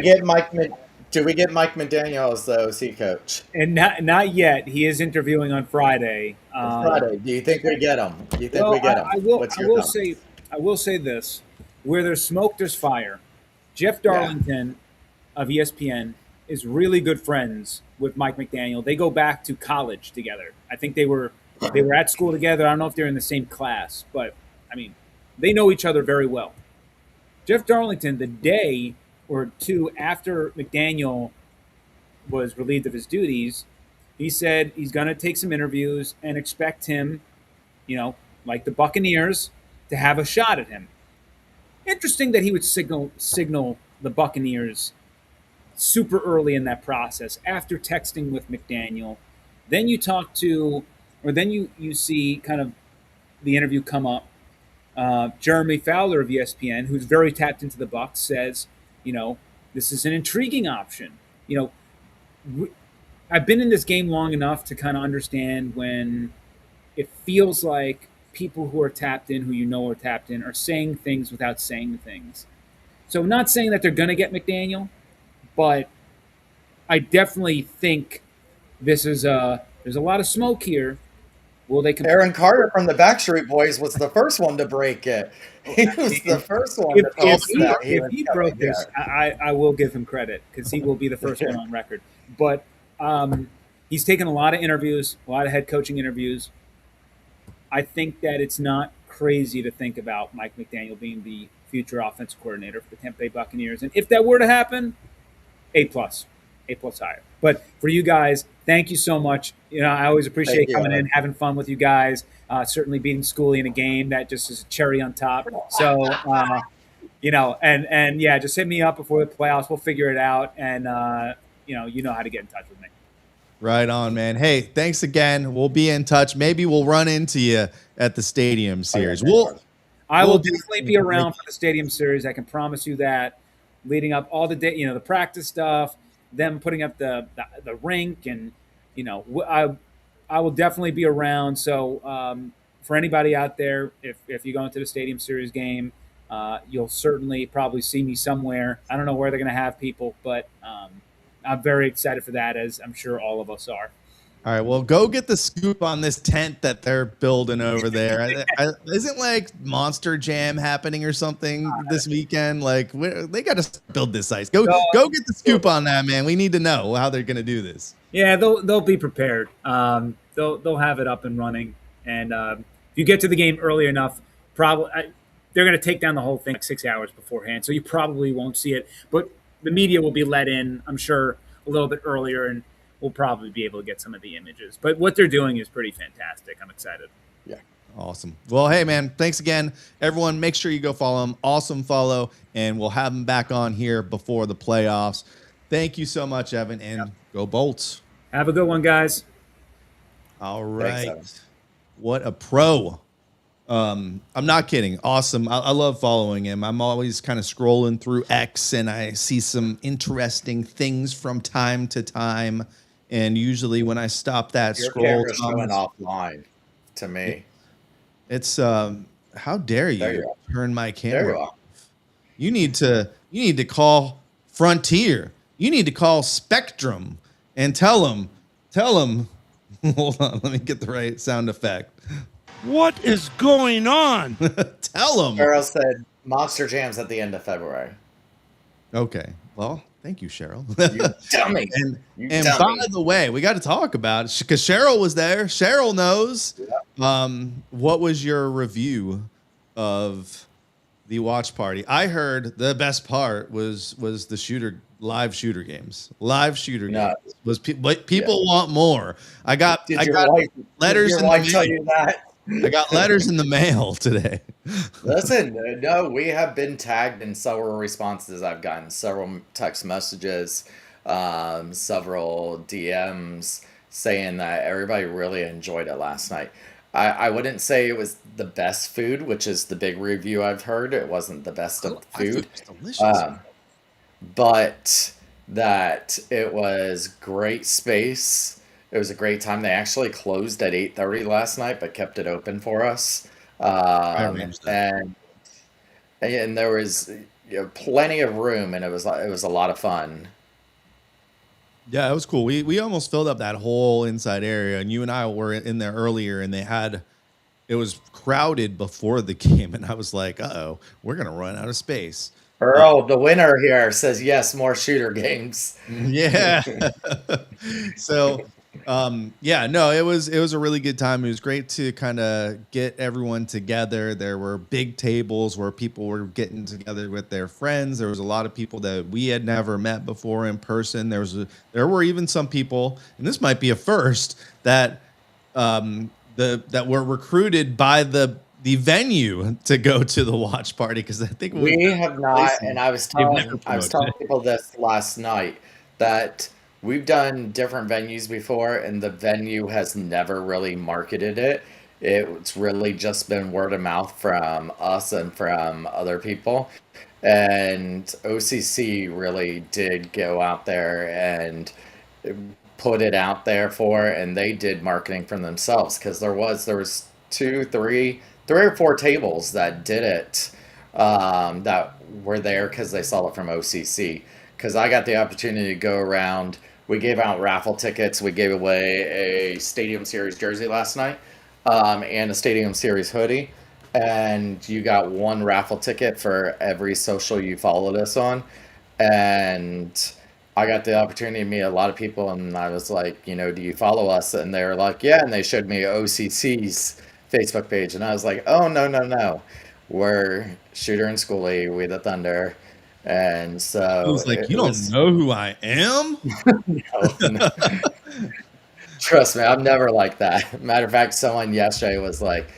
get Mike McDaniel as the OC coach? And not yet. He is interviewing on Friday. Friday. Do you think we get him? Do you think Well, we get him? I will. What's I your will thoughts? say. I will say this: where there's smoke, there's fire. Jeff Darlington of ESPN is really good friends with Mike McDaniel. They go back to college together. I think they were at school together. I don't know if they're in the same class, but I mean, they know each other very well. Jeff Darlington, the day or two after McDaniel was relieved of his duties, he said he's going to take some interviews and expect him, like the Buccaneers, to have a shot at him. Interesting that he would signal the Buccaneers super early in that process after texting with McDaniel. Then you talk to, or then you see kind of the interview come up. Jeremy Fowler of ESPN, who's very tapped into the Bucs, says, this is an intriguing option. I've been in this game long enough to kind of understand when it feels like people who are tapped in, who are tapped in, are saying things without saying things. So I'm not saying that they're going to get McDaniel, but I definitely think there's a lot of smoke here. Will they? Aaron Carter from the Backstreet Boys was the first one to break it. He was the first one to post that. If he broke this, I will give him credit because he will be the first one on record. But he's taken a lot of interviews, a lot of head coaching interviews. I think that it's not crazy to think about Mike McDaniel being the future offensive coordinator for the Tampa Bay Buccaneers. And if that were to happen, A+ higher. But for you guys, thank you so much. I always appreciate coming in, having fun with you guys. Certainly beating Schooley in a game that just is a cherry on top. So, and just hit me up before the playoffs. We'll figure it out. And, you know how to get in touch with me. Right on, man. Hey, thanks again. We'll be in touch. Maybe we'll run into you at the Stadium Series. I will definitely be around for the Stadium Series. I can promise you that. Leading up all the day, the practice stuff, them putting up the rink, and I will definitely be around. So for anybody out there, if you go into the Stadium Series game, you'll certainly probably see me somewhere. I don't know where they're going to have people, but I'm very excited for that, as I'm sure all of us are. All right, well, go get the scoop on this tent that they're building over there. Isn't like Monster Jam happening or something this weekend? Like they got to build this ice. Go get the scoop on that, man. We need to know how they're going to do this. Yeah, they'll be prepared. They'll have it up and running. And if you get to the game early enough, probably they're going to take down the whole thing like 6 hours beforehand, so you probably won't see it. But the media will be let in, I'm sure, a little bit earlier, and we'll probably be able to get some of the images. But what they're doing is pretty fantastic. I'm excited. Yeah. Awesome. Well, hey, man, thanks again. Everyone, make sure you go follow him. Awesome follow, and we'll have him back on here before the playoffs. Thank you so much, Evan, and go Bolts. Have a good one, guys. All right. Thanks, what a pro. I'm not kidding. Awesome. I love following him. I'm always kind of scrolling through X, and I see some interesting things from time to time. And usually when I stop that Your scroll, camera's showing offline to me. it's how dare you turn my camera off? You need to call Frontier. You need to call Spectrum and tell them. Hold on, let me get the right sound effect. What is going on? Tell them. Cheryl said Monster Jam's at the end of February. Okay. Well, thank you, Cheryl. You dummy. And by the way, we got to talk about it because Cheryl was there. Cheryl knows. What was your review of the watch party? I heard the best part was the live shooter games. Live shooter games was people want more. I got letters. Did your wife tell you that? I got letters in the mail today. Listen, no, we have been tagged in several responses. I've gotten several text messages, several DMs saying that everybody really enjoyed it last night. I wouldn't say it was the best food, which is the big review I've heard. It wasn't the best of I thought food. it was delicious. Um, but that it was great space. It was a great time. They actually closed at 8:30 last night, but kept it open for us. I arranged that. And there was plenty of room, and it was a lot of fun. Yeah, it was cool. We almost filled up that whole inside area, and you and I were in there earlier, and it was crowded before the game, and I was like, uh-oh, we're gonna run out of space. Earl, the winner here, says yes, more shooter games. Yeah. So, yeah, no, it was a really good time. It was great to kind of get everyone together. There were big tables where people were getting together with their friends. There was a lot of people that we had never met before in person. There were even some people, and this might be a first, that that were recruited by the venue to go to the watch party, because I think We have not, and they've never I was promoted telling it. people this last night that we've done different venues before, and the venue has never really marketed it. It's really just been word of mouth from us and from other people. And OCC really did go out there and put it out there for, and they did marketing from themselves because there was two, three or four tables that did it, that were there because they saw it from OCC. Because I got the opportunity to go around. We gave out raffle tickets. We gave away a Stadium Series jersey last night, and a Stadium Series hoodie. And you got one raffle ticket for every social you followed us on. And I got the opportunity to meet a lot of people, and I was like, do you follow us? And they were like, yeah. And they showed me OCC's Facebook page, and I was like, oh, no, no, no. We're Shooter and Schooley, we the Thunder. And I so was like, it you don't was, know who I am? no. Trust me, I'm never like that. Matter of fact, someone yesterday was like,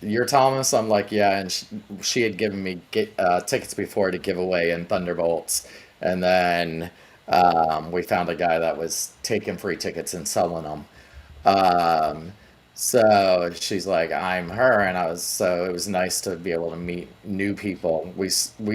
"You're Thomas?" I'm like, "Yeah," and she had given me tickets before to give away in Thunderbolts, and then we found a guy that was taking free tickets and selling them. Um, so she's like, "I'm her," and so it was nice to be able to meet new people. We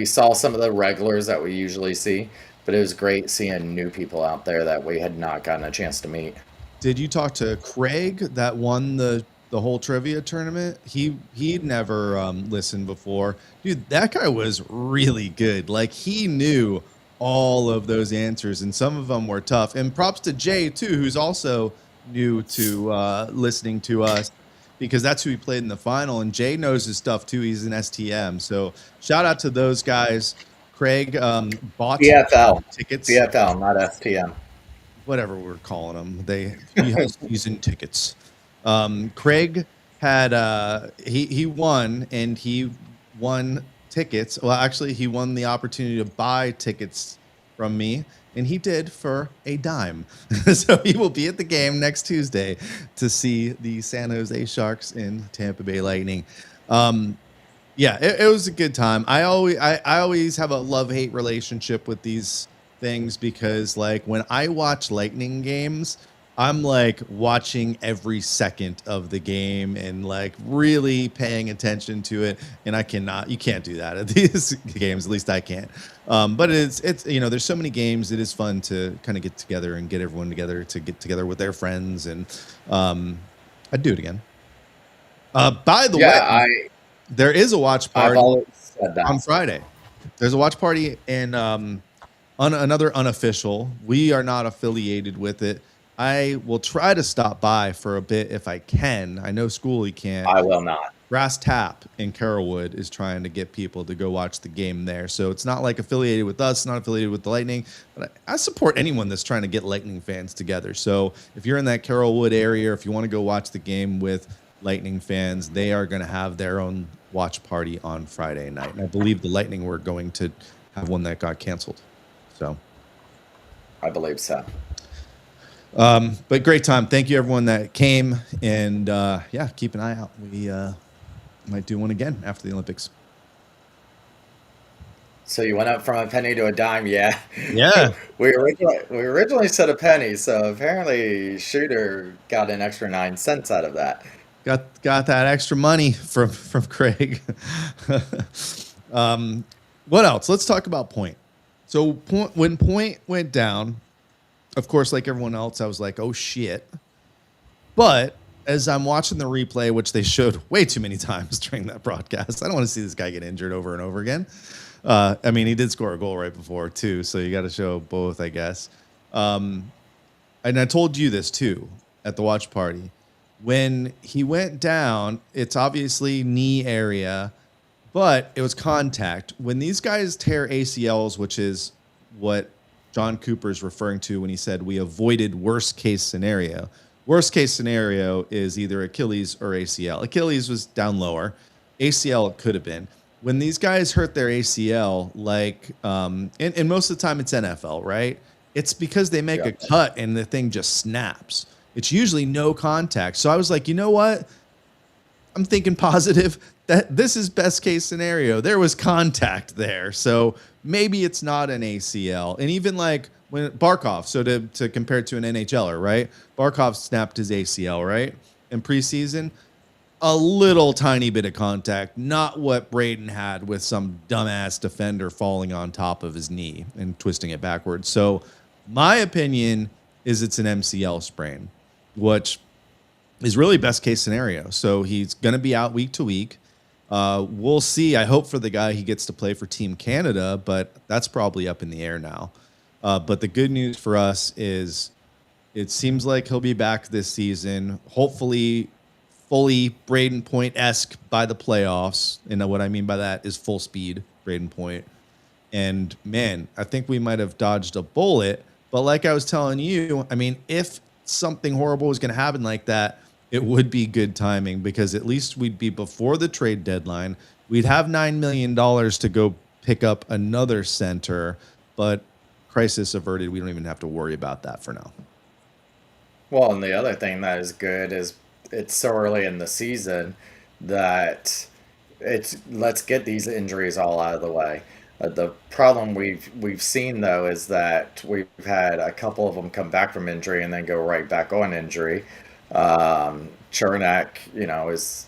saw some of the regulars that we usually see, but it was great seeing new people out there that we had not gotten a chance to meet. Did you talk to Craig that won the whole trivia tournament? He'd never listened before. Dude, that guy was really good. Like, he knew all of those answers, and some of them were tough. And props to Jay too, who's also new to listening to us, because that's who he played in the final. And Jay knows his stuff too. He's an STM. So shout out to those guys. Craig bought BFL, tickets. BFL, not FTM. Whatever we're calling them. He has season tickets. Craig had he won, and he won tickets. Well, actually, he won the opportunity to buy tickets from me, and he did for a dime. So he will be at the game next Tuesday to see the San Jose Sharks and Tampa Bay Lightning. Yeah, it was a good time. I always have a love-hate relationship with these things, because like when I watch Lightning games, I'm like watching every second of the game and like really paying attention to it. And you can't do that at these games. At least I can't. But it's there's so many games. It is fun to kind of get together and get everyone together to get together with their friends. And I'd do it again. By the way, there is a watch I've party always said that. on Friday. There's a watch party, and another unofficial. We are not affiliated with it. I will try to stop by for a bit if I can. I know Schooley can't. I will not. Brass Tap in Carrollwood is trying to get people to go watch the game there. So it's not like affiliated with us, not affiliated with the Lightning. But I support anyone that's trying to get Lightning fans together. So if you're in that Carrollwood area, if you want to go watch the game with Lightning fans, they are going to have their own watch party on Friday night. And I believe the Lightning were going to have one that got canceled. So I believe so. But great time. Thank you everyone that came, and yeah, keep an eye out. We might do one again after the Olympics. So you went up from a penny to a dime, yeah. Yeah. We originally said a penny, so apparently Shooter got an extra 9 cents out of that. Got that extra money from Craig. What else? Let's talk about Point. So when Point went down, of course, like everyone else, I was like, oh shit. But as I'm watching the replay, which they showed way too many times during that broadcast, I don't want to see this guy get injured over and over again. I mean, he did score a goal right before too, so you got to show both, I guess. And I told you this too at the watch party. When he went down, it's obviously knee area, but it was contact. When these guys tear ACLs, which is what John Cooper is referring to when he said we avoided worst case scenario. Worst case scenario is either Achilles or ACL. Achilles was down lower. ACL it could have been. When these guys hurt their ACL, like, and most of the time it's NFL, right? It's because they make a cut and the thing just snaps. It's usually no contact. So I was like, you know what? I'm thinking positive that this is best case scenario. There was contact there. So maybe it's not an ACL. And even like when Barkov, so to compare it to an NHLer, right? Barkov snapped his ACL, right? In preseason, a little tiny bit of contact, not what Braden had with some dumbass defender falling on top of his knee and twisting it backwards. So my opinion is it's an MCL sprain, which is really best case scenario. So he's going to be out week to week. We'll see. I hope for the guy he gets to play for Team Canada, but that's probably up in the air now. But the good news for us is it seems like he'll be back this season, hopefully fully Braden Point-esque by the playoffs. And what I mean by that is full speed Braden Point. And man, I think we might have dodged a bullet. But like I was telling you, I mean, if something horrible was going to happen like that, it would be good timing because at least we'd be before the trade deadline. We'd have $9 million to go pick up another center, but crisis averted. We don't even have to worry about that for now. Well, and the other thing that is good is it's so early in the season that let's get these injuries all out of the way. The problem we've seen though is that we've had a couple of them come back from injury and then go right back on injury. Chernak, is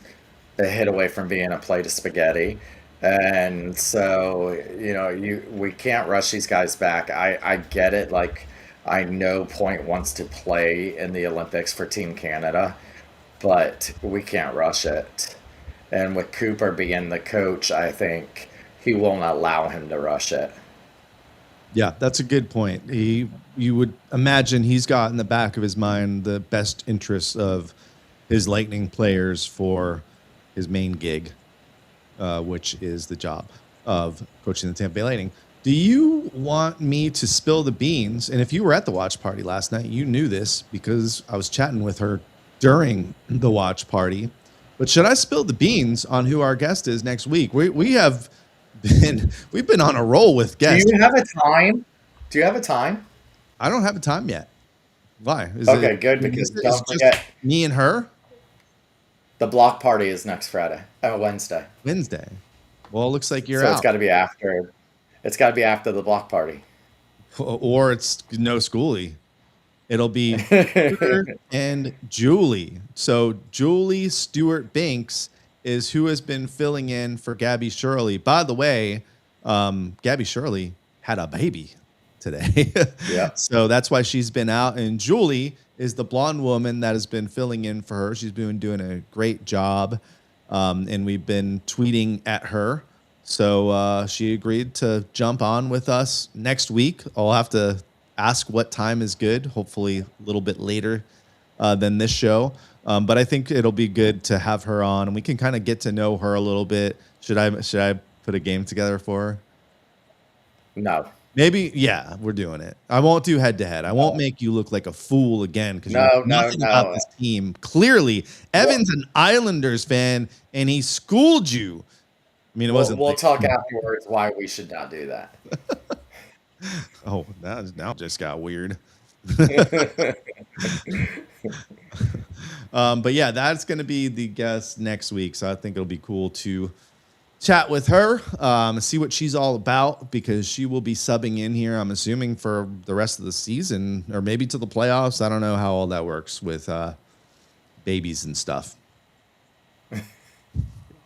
a hit away from being a plate of spaghetti. And so, we can't rush these guys back. I get it. Like, I know Point wants to play in the Olympics for Team Canada, but we can't rush it. And with Cooper being the coach, I think he won't allow him to rush it. Yeah, that's a good point. You would imagine he's got in the back of his mind the best interests of his Lightning players for his main gig, which is the job of coaching the Tampa Bay Lightning. Do you want me to spill the beans? And if you were at the watch party last night, you knew this because I was chatting with her during the watch party. But should I spill the beans on who our guest is next week? We've been on a roll with guests. Do you have a time? Do you have a time? I don't have a time yet. Why? Good, because don't forget me and her. The block party is next Wednesday. Wednesday. Well, it looks like you're so out. It's got to be after. It's got to be after the block party. Or it's no Schooley. It'll be Shooter and Julie. So Julie Stewart Binks is who has been filling in for Gabby Shirley. By the way, Gabby Shirley had a baby today. Yeah. So that's why she's been out. And Julie is the blonde woman that has been filling in for her. She's been doing a great job. And we've been tweeting at her. So she agreed to jump on with us next week. I'll have to ask what time is good, hopefully a little bit later than this show. But I think it'll be good to have her on, and we can kind of get to know her a little bit. Should I put a game together for her? No. Maybe, yeah, we're doing it. I won't do head-to-head. I won't make you look like a fool again because you know nothing about this team. Clearly, Evan's an Islanders fan, and he schooled you. I mean, it wasn't. We'll talk afterwards why we should not do that. Oh, now it just got weird. But yeah, that's going to be the guest next week. So I think it'll be cool to chat with her, see what she's all about, because she will be subbing in here, I'm assuming, for the rest of the season or maybe to the playoffs. I don't know how all that works with babies and stuff.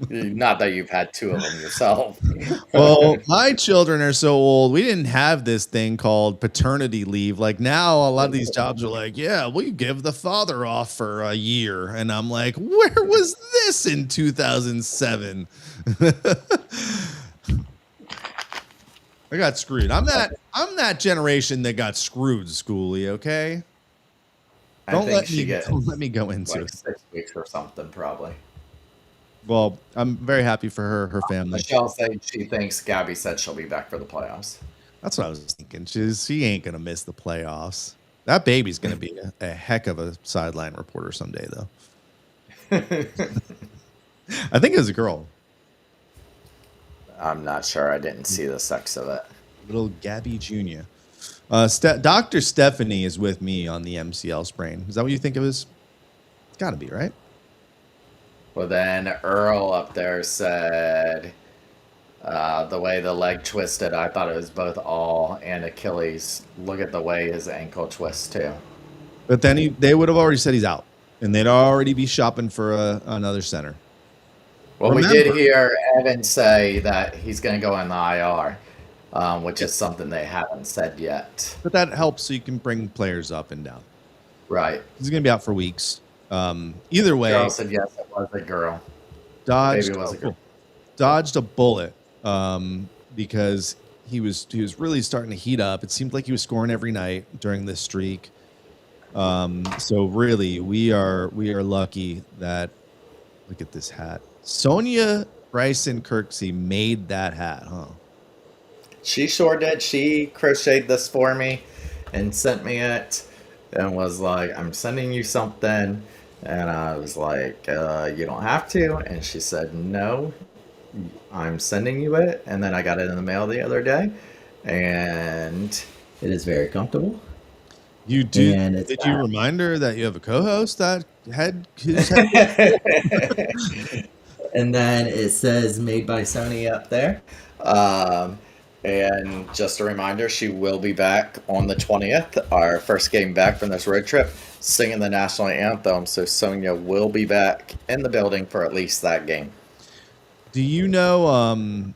Not that you've had two of them yourself. Well, my children are so old. We didn't have this thing called paternity leave. Like now, a lot of these jobs are like, yeah, we give the father off for a year. And I'm like, where was this in 2007? I got screwed. I'm that generation that got screwed, Schooley, okay? Don't let me go into like it. 6 weeks or something, probably. Well, I'm very happy for her family. Michelle said she thinks Gabby said she'll be back for the playoffs. That's what I was thinking. She ain't gonna miss the playoffs. That baby's gonna be a heck of a sideline reporter someday, though. I think it was a girl. I'm not sure. I didn't see the sex of it. Little Gabby Jr. Dr. Stephanie is with me on the MCL sprain. Is that what you think it was? It's got to be, right? Well, then Earl up there said the way the leg twisted, I thought it was both all and Achilles. Look at the way his ankle twists, too. But then they would have already said he's out, and they'd already be shopping for another center. Well, we did hear Evan say that he's going to go on the IR, which is something they haven't said yet. But that helps so you can bring players up and down. Right. He's going to be out for weeks. Either way. Girl said yes, it was a girl. Dodged, Maybe it was a girl. Dodged a bullet because he was really starting to heat up. It seemed like he was scoring every night during this streak. So really, we are lucky that, look at this hat. Sonia Bryson Kirksey made that hat, huh? She sure did. She crocheted this for me and sent me it and was like, I'm sending you something. And I was like, you don't have to. And she said, no, I'm sending you it. And then I got it in the mail the other day. And it is very comfortable. You do. Did you remind her that you have a co-host that had his head? And then it says made by Sony up there. And just a reminder, she will be back on the 20th, our first game back from this road trip, singing the national anthem. So Sonia will be back in the building for at least that game. Do you know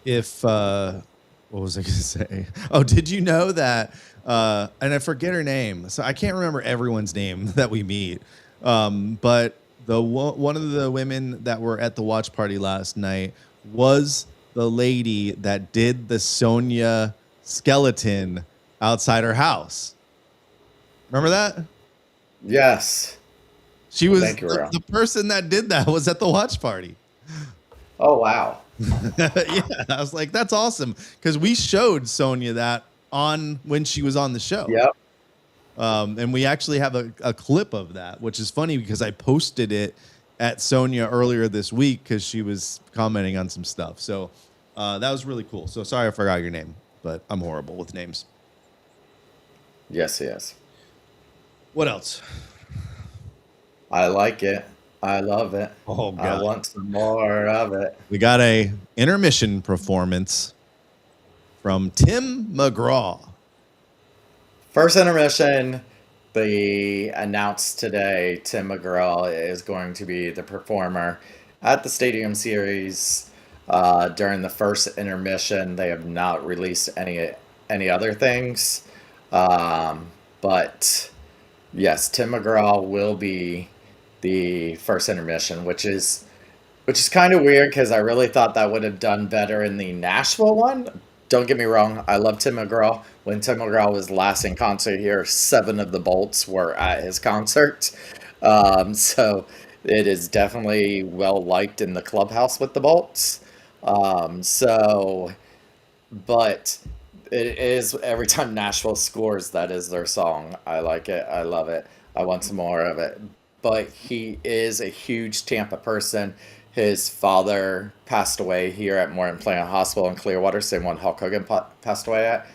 if what was I going to say? Oh, did you know that? And I forget her name, so I can't remember everyone's name that we meet. But one of the women that were at the watch party last night was the lady that did the Sonia skeleton outside her house. Remember that? Yes. She was the person that did that was at the watch party. Oh, wow. Yeah, I was like, that's awesome. Because we showed Sonia that when she was on the show. Yep. And we actually have a clip of that, which is funny because I posted it at Sonia earlier this week because she was commenting on some stuff. So that was really cool. So sorry I forgot your name, but I'm horrible with names. Yes, yes. What else? I like it. I love it. Oh, God. I want some more of it. We got a intermission performance from Tim McGraw. First intermission, they announced today Tim McGraw is going to be the performer at the Stadium Series. During the first intermission, they have not released any other things. But yes, Tim McGraw will be the first intermission, which is kind of weird because I really thought that would have done better in the Nashville one. Don't get me wrong, I love Tim McGraw. When Tim McGraw was last in concert here, 7 of the Bolts were at his concert. So it is definitely well liked in the clubhouse with the Bolts. But it is every time Nashville scores, that is their song. I like it. I love it. I want some more of it. But he is a huge Tampa person. His father passed away here at Morton Plant Hospital in Clearwater, same one Hulk Hogan passed away at.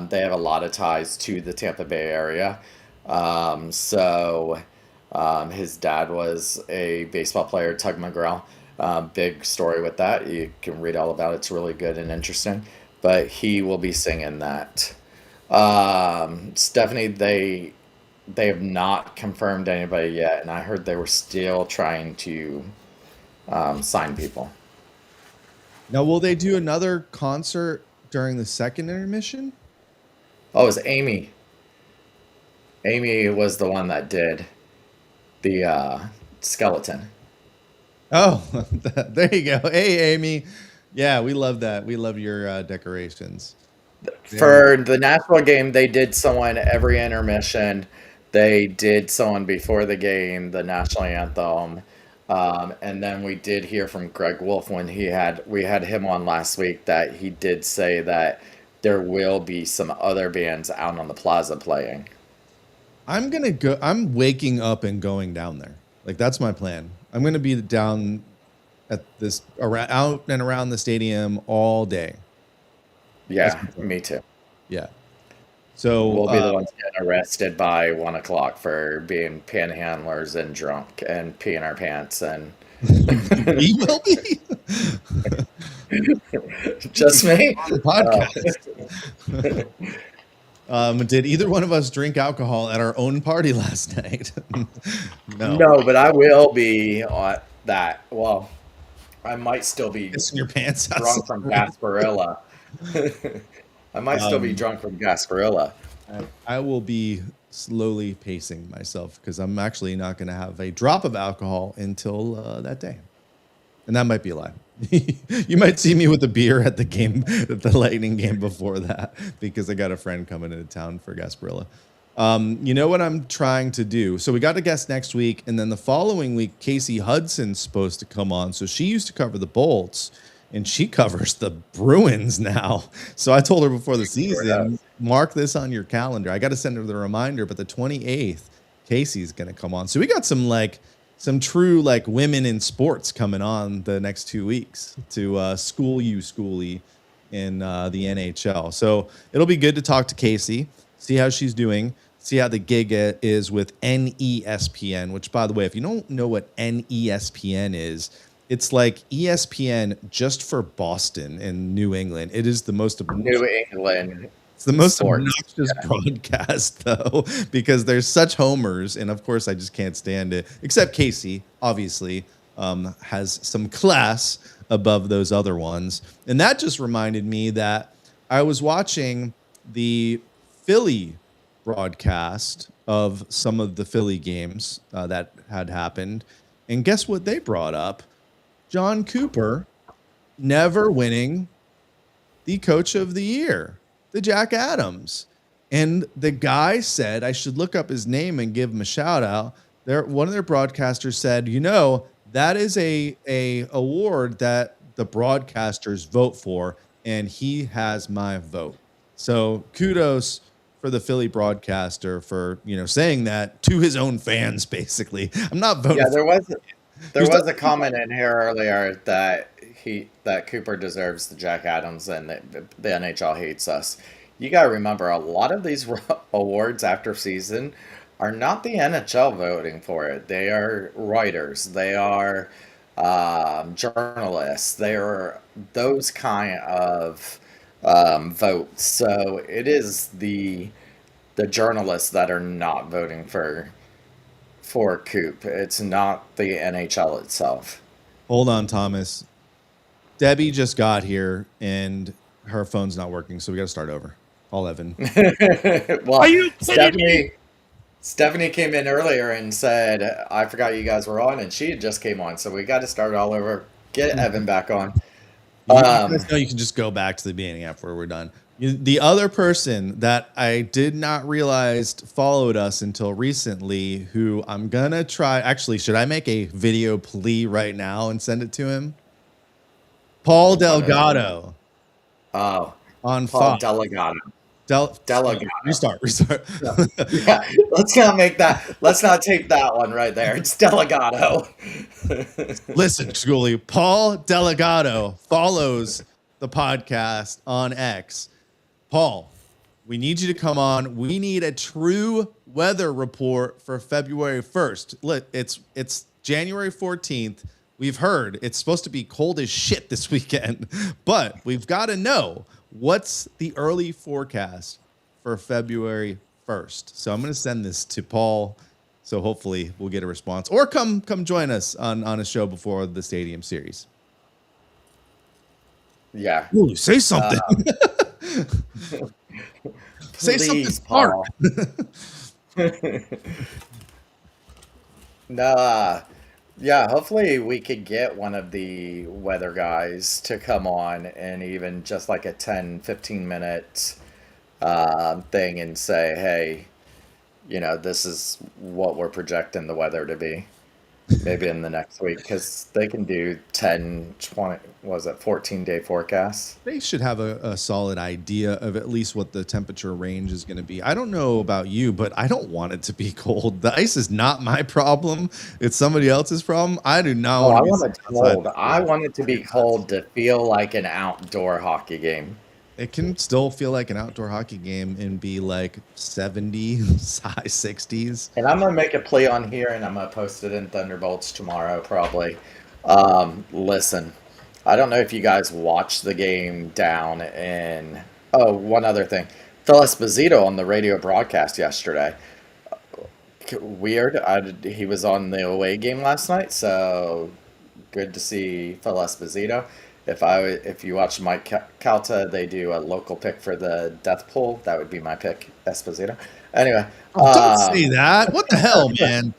They have a lot of ties to the Tampa Bay area. His dad was a baseball player, Tug McGraw. Big story with that. You can read all about it. It's really good and interesting. But he will be singing that. Stephanie, they have not confirmed anybody yet, and I heard they were still trying to sign people. Now, will they do another concert during the second intermission? Oh, it was Amy. Amy was the one that did the skeleton. Oh, there you go. Hey, Amy. Yeah, we love that. We love your decorations. For the national game, they did someone every intermission. They did someone before the game, the national anthem. And then we did hear from Greg Wolf when we had him on last week, that he did say that there will be some other bands out on the plaza playing. I'm gonna go. I'm waking up and going down there. Like, that's my plan. I'm gonna be down at this out and around the stadium all day. Yeah, me too. Yeah. So We'll be the ones getting arrested by 1 o'clock for being panhandlers and drunk and peeing our pants, and we will be. just me. Podcast. Did either one of us drink alcohol at our own party last night? No, but I will be on that. Well, I might still be Pissing your pants drunk from Gasparilla. I might still be drunk from Gasparilla. I will be slowly pacing myself because I'm actually not going to have a drop of alcohol until that day. And that might be a lie. You might see me with a beer at the game, at the Lightning game before that, because I got a friend coming into town for Gasparilla. You know what I'm trying to do? So we got a guest next week, and then the following week, Casey Hudson's supposed to come on. So she used to cover the Bolts, and she covers the Bruins now. So I told her before the season, mark this on your calendar. I got to send her the reminder, but the 28th, Casey's going to come on. So we got some true like women in sports coming on the next 2 weeks to school you, Schooley, in the NHL. So it'll be good to talk to Casey, see how she's doing, see how the gig is with NESPN, which, by the way, if you don't know what NESPN is, it's like ESPN just for Boston and New England. It is the most New England. It's the most sports, obnoxious broadcast, though, because there's such homers, and of course I just can't stand it. Except Casey, obviously, has some class above those other ones. And that just reminded me that I was watching the Philly broadcast of some of the Philly games that had happened, and guess what they brought up? John Cooper never winning the Coach of the Year, the Jack Adams. And the guy said I should look up his name and give him a shout out. One of their broadcasters said, that is a award that the broadcasters vote for, and he has my vote. So kudos for the Philly broadcaster for, saying that to his own fans, basically. I'm not voting. Yeah, there was a comment in here earlier that Cooper deserves the Jack Adams and the NHL hates us. You got to remember, a lot of these awards after season are not the NHL voting for it. They are writers. They are journalists. They are those kind of votes. So it is the journalists that are not voting for Coop. It's not the NHL itself. Hold on, Thomas. Debbie just got here and her phone's not working, so we got to start over. Call Evan. Well, Stephanie came in earlier and said, I forgot you guys were on, and she just came on, so we got to start all over. Get Evan back on. You guys know you can just go back to the beginning after we're done. The other person that I did not realize followed us until recently, who I'm going to try. Actually, should I make a video plea right now and send it to him? Paul Delgado. Oh. On Paul Fox. Delgado. Delgado. Restart. Yeah, let's not take that one right there. It's Delgado. Listen, Schooley, Paul Delgado follows the podcast on X. Paul, we need you to come on. We need a true weather report for February 1st. Look, it's January 14th. We've heard it's supposed to be cold as shit this weekend, but we've got to know what's the early forecast for February 1st. So I'm going to send this to Paul So hopefully we'll get a response, or come join us on a show before the Stadium Series. Yeah. Ooh, say something. Say something Please, smart. Paul. Nah. Yeah, hopefully we could get one of the weather guys to come on and even just like a 10-15 minute thing and say, hey, this is what we're projecting the weather to be. Maybe in the next week, because they can do 10, 20, 14-day forecasts. They should have a solid idea of at least what the temperature range is going to be. I don't know about you, but I don't want it to be cold. The ice is not my problem. It's somebody else's problem. I do not Oh, I want to be want it outside. cold. I want it to be cold to feel like an outdoor hockey game. It can still feel like an outdoor hockey game and be like 70, high 60s. And I'm gonna make a play on here, and I'm gonna post it in Thunderbolts tomorrow, probably. Listen, I don't know if you guys watched the game down in. Oh, one other thing, Phil Esposito on the radio broadcast yesterday. Weird. He was on the away game last night, so good to see Phil Esposito. If you watch Mike Calta, they do a local pick for the death pool. That would be my pick, Esposito. Anyway, Don't say that. What the hell, man?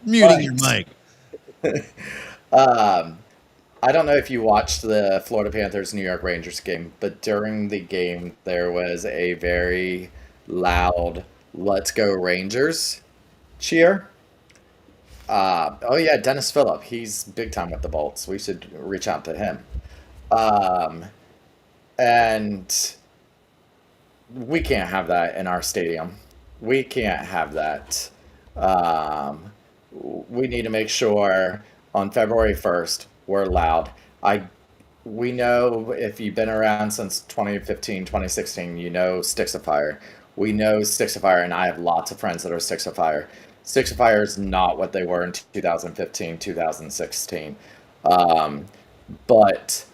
Muting your mic. I don't know if you watched the Florida Panthers New York Rangers game, but during the game there was a very loud "Let's go Rangers" cheer. Oh yeah, Dennis Phillip. He's big time with the Bolts. We should reach out to him. And we can't have that in our stadium. We can't have that. We need to make sure on February 1st we're loud. We know if you've been around since 2015, 2016, you know Sticks of Fire. We know Sticks of Fire, and I have lots of friends that are Sticks of Fire. Sticks of Fire is not what they were in 2015, 2016. But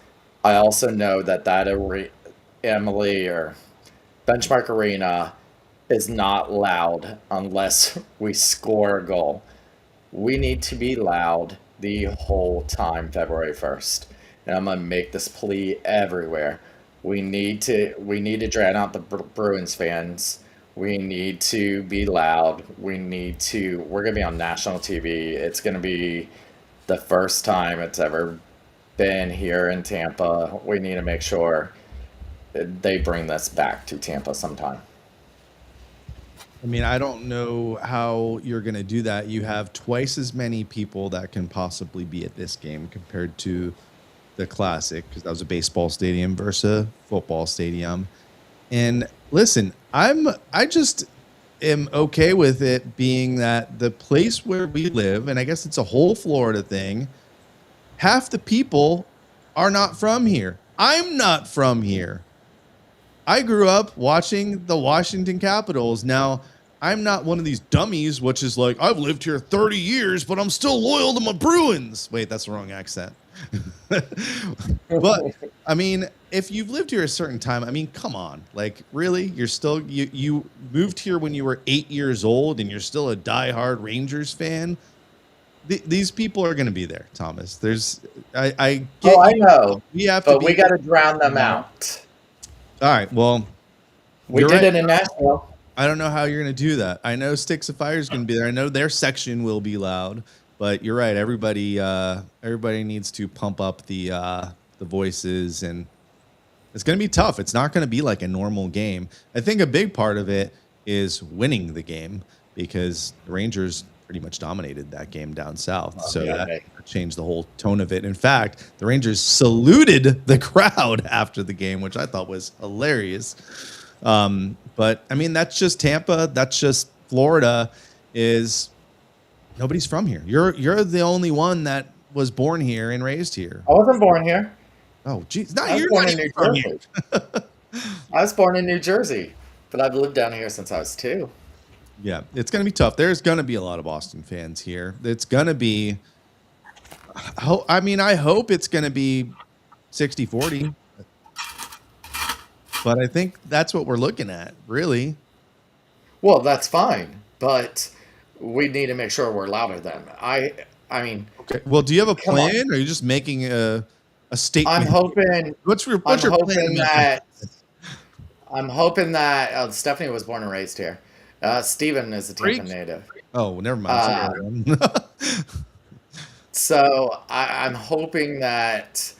I also know that Emily or Benchmark Arena is not loud unless we score a goal. We need to be loud the whole time February 1st. And I'm going to make this plea everywhere. We need to drown out the Bruins fans. We need to be loud. We're going to be on national TV. It's going to be the first time it's ever been here in Tampa. We need to make sure they bring this back to Tampa sometime. I mean, I don't know how you're going to do that. You have twice as many people that can possibly be at this game compared to the Classic, because that was a baseball stadium versus a football stadium. And listen, I just am okay with it being that the place where we live, and I guess it's a whole Florida thing, half the people are not from here. I'm not from here. I grew up watching the Washington Capitals. Now, I'm not one of these dummies, which is like, I've lived here 30 years, but I'm still loyal to my Bruins. Wait, that's the wrong accent. But, I mean, if you've lived here a certain time, I mean, come on. Like, really? You're still, you moved here when you were 8 years old and you're still a diehard Rangers fan? These people are going to be there, Thomas. I know. We have but to we got to drown them out. All right, well. We did it in Nashville. I don't know how you're going to do that. I know Sticks of Fire is going to be there. I know their section will be loud, but you're right. Everybody needs to pump up the voices, and it's going to be tough. It's not going to be like a normal game. I think a big part of it is winning the game, because the Rangers pretty much dominated that game down south. That changed the whole tone of it. In fact, the Rangers saluted the crowd after the game, which I thought was hilarious. But I mean, that's just Tampa. That's just Florida. Is nobody's from here. You're the only one that was born here and raised here. I wasn't born here. Oh, geez. I was born in New Jersey. I was born in New Jersey, but I've lived down here since I was 2. Yeah, it's going to be tough. There's going to be a lot of Boston fans here. It's going to be, I mean, I hope it's going to be 60-40. But I think that's what we're looking at, really. Well, that's fine. But we need to make sure we're louder than. I mean, Okay. Well, do you have a Come on. plan, or are you just making a statement? I'm hoping. What's your I'm plan? hoping about that. I'm hoping that Stephanie was born and raised here. Steven is a Tampa Freak? native. Oh, never mind. So I'm hoping that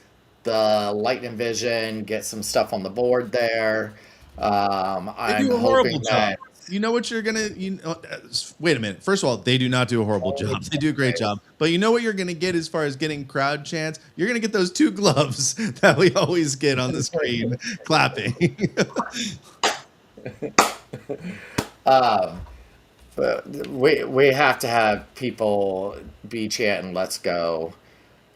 the Lightning Vision gets some stuff on the board there. They I'm do a horrible hoping job. that You know what you're gonna. Wait a minute. First of all, they do not do a horrible job. They do a great job. But you know what you're gonna get as far as getting crowd chants? You're gonna get those 2 gloves that we always get on the screen clapping. but we have to have people be chanting "Let's go."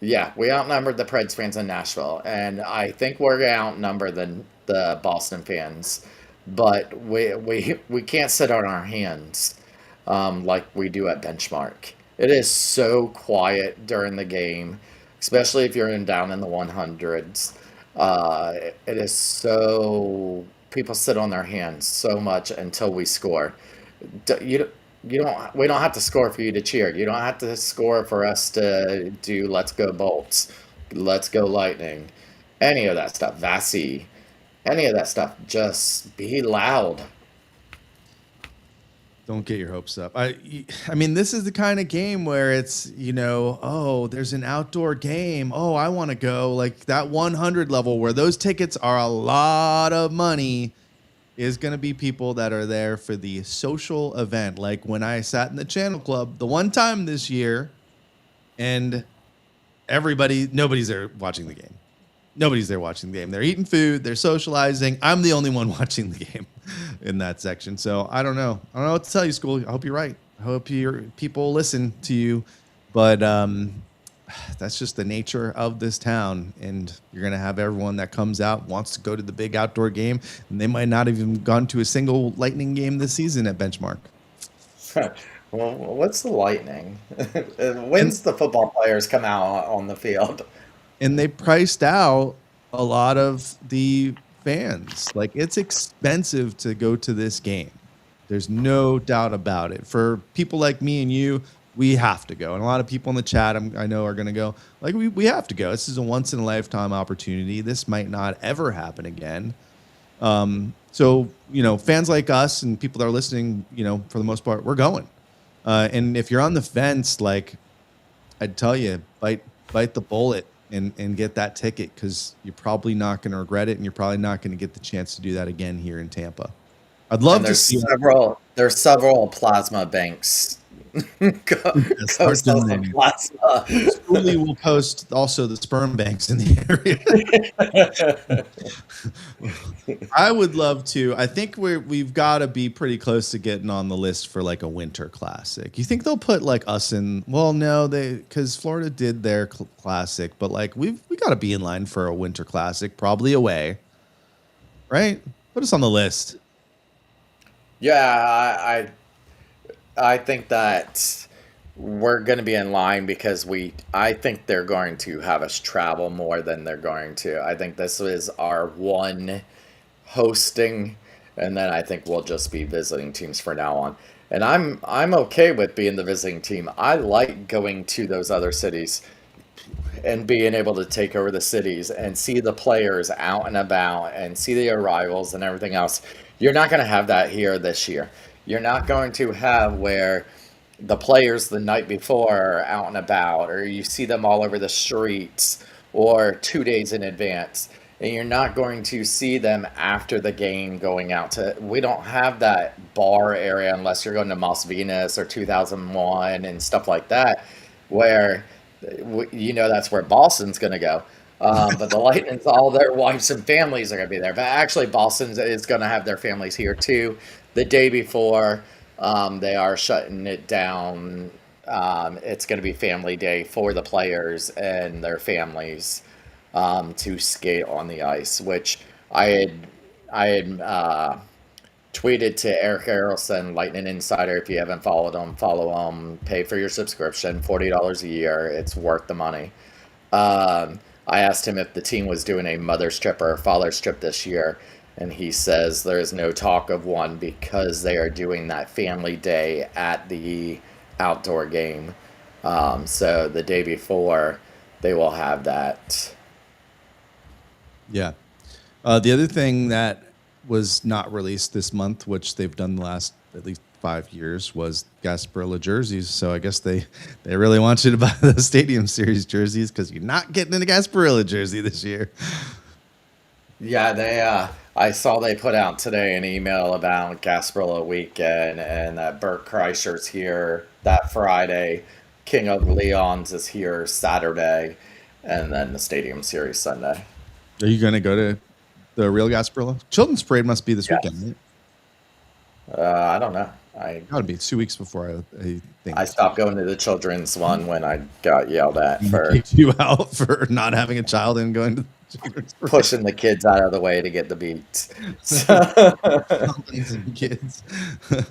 Yeah, we outnumbered the Preds fans in Nashville, and I think we're gonna outnumber the Boston fans. But we can't sit on our hands like we do at Benchmark. It is so quiet during the game, especially if you're down in the 100s. It is so people sit on their hands so much until we score. You don't we don't have to score for you to cheer. You don't have to score for us to do "Let's go Bolts," "Let's go Lightning," any of that stuff. Vasi, any of that stuff. Just be loud. Don't get your hopes up. I mean, this is the kind of game where it's, oh, there's an outdoor game. Oh, I want to go. Like that 100 level where those tickets are a lot of money is going to be people that are there for the social event. Like when I sat in the Channel Club the one time this year, and nobody's there watching the game. Nobody's there watching the game. They're eating food. They're socializing. I'm the only one watching the game in that section. So I don't know. I don't know what to tell you, School. I hope you're right. I hope people listen to you. But that's just the nature of this town. And you're going to have everyone that comes out, wants to go to the big outdoor game. And they might not have even gone to a single Lightning game this season at Benchmark. Well, what's the Lightning? When's the football players come out on the field? And they priced out a lot of the fans. Like, it's expensive to go to this game. There's no doubt about it. For people like me and you, we have to go. And a lot of people in the chat I know are going to go. Like, we have to go. This is a once-in-a-lifetime opportunity. This might not ever happen again. So, fans like us and people that are listening, for the most part, we're going. And if you're on the fence, like, I'd tell you, bite the bullet. And get that ticket, because you're probably not going to regret it, and you're probably not going to get the chance to do that again here in Tampa. I'd love to see. There's several plasma banks. Start doing Plasma. Schooley will post also the sperm banks in the area. I would love to. I think we've got to be pretty close to getting on the list for like a winter classic. You think they'll put like us in? Well, no, because Florida did their classic, but like we got to be in line for a winter classic, probably away, right? Put us on the list. Yeah, I think that we're going to be in line because I think they're going to have us travel more than they're going to. I think this is our one hosting, and then I think we'll just be visiting teams from now on. And I'm okay with being the visiting team. I like going to those other cities and being able to take over the cities and see the players out and about and see the arrivals and everything else. You're not going to have that here this year. You're not going to have where the players the night before are out and about, or you see them all over the streets, or 2 days in advance. And you're not going to see them after the game going out to. We don't have that bar area unless you're going to Las Vegas or 2001 and stuff like that, where that's where Boston's going to go. But the Lightning's, all their wives and families are going to be there. But actually, Boston is going to have their families here too. The day before, they are shutting it down. It's going to be family day for the players and their families to skate on the ice, which I had tweeted to Eric Harrelson, Lightning Insider. If you haven't followed him, follow him. Pay for your subscription, $40 a year. It's worth the money. I asked him if the team was doing a mother's trip or a father's trip this year, and he says there is no talk of one because they are doing that family day at the outdoor game. So the day before, they will have that. Yeah. The other thing that was not released this month, which they've done the last at least 5 years, was Gasparilla jerseys. So I guess they really want you to buy the Stadium Series jerseys because you're not getting in a Gasparilla jersey this year. Yeah, I saw they put out today an email about Gasparilla Weekend and that Bert Kreischer's here that Friday. King of Leon's is here Saturday, and then the Stadium Series Sunday. Are you going to go to the real Gasparilla? Children's Parade must be this Yes. weekend, right? I don't know. Gotta be 2 weeks before I think. I stopped going to the children's one when I got yelled at for Kicked you out for not having a child and going to Children's Parade. pushing the kids out of the way to get the beats. Some kids.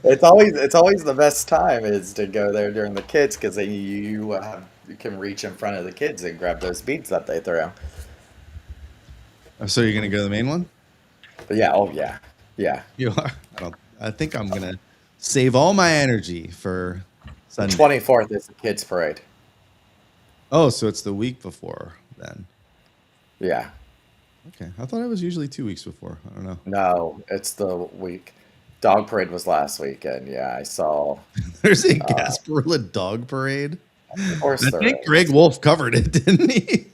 It's always the best time is to go there during the kids because you can reach in front of the kids and grab those beats that they throw. So you're gonna go to the main one? But yeah, oh yeah, yeah. You are. I think I'm gonna save all my energy for Sunday. 24th is the kids parade. Oh, so it's the week before then. Yeah. Okay, I thought it was usually 2 weeks before. I don't know. No, it's the week. Dog parade was last weekend. Yeah, I saw. There's a Gasparilla dog parade. Of course, I there think is. Greg Wolf covered it, didn't he?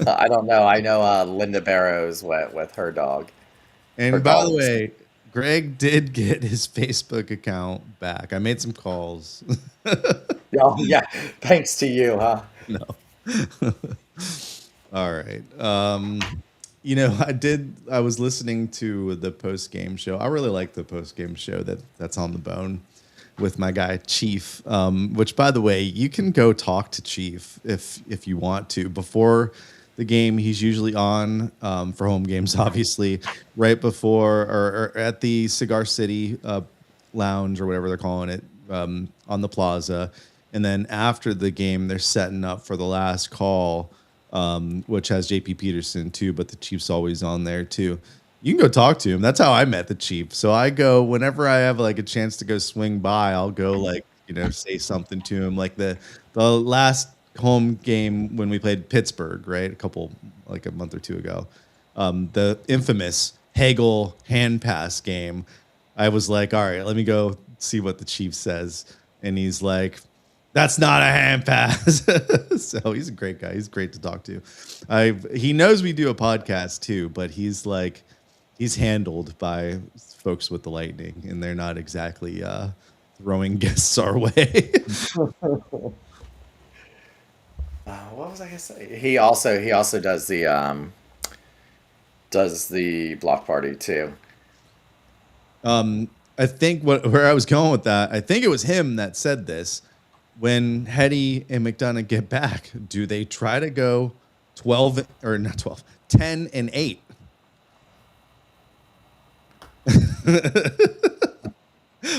I don't know. I know Linda Barrows went with her dog. And Her by the dogs. way, Greg did get his Facebook account back. I made some calls. Oh, yeah. Thanks to you, huh? No. All right. I was listening to the post game show. I really like the post game show that's on the Bone with my guy Chief. Which, by the way, you can go talk to Chief if you want to before the game. He's usually on for home games, obviously, right before or at the Cigar City Lounge or whatever they're calling it on the Plaza, and then after the game, they're setting up for the last call. Which has JP Peterson too, but the Chief's always on there too. You can go talk to him. That's how I met the Chief. So I go whenever I have like a chance to go swing by, I'll go say something to him. Like the last home game when we played Pittsburgh, right? A month or two ago. The infamous Hagel hand pass game. I was like, all right, let me go see what the Chief says. And he's like, that's not a hand pass. So he's a great guy. He's great to talk to. He knows we do a podcast too, but he's handled by folks with the Lightning, and they're not exactly throwing guests our way. What was I gonna say? He also does the block party too. I think where I was going with that, I think it was him that said this. When Hetty and McDonough get back, do they try to go 10 and 8?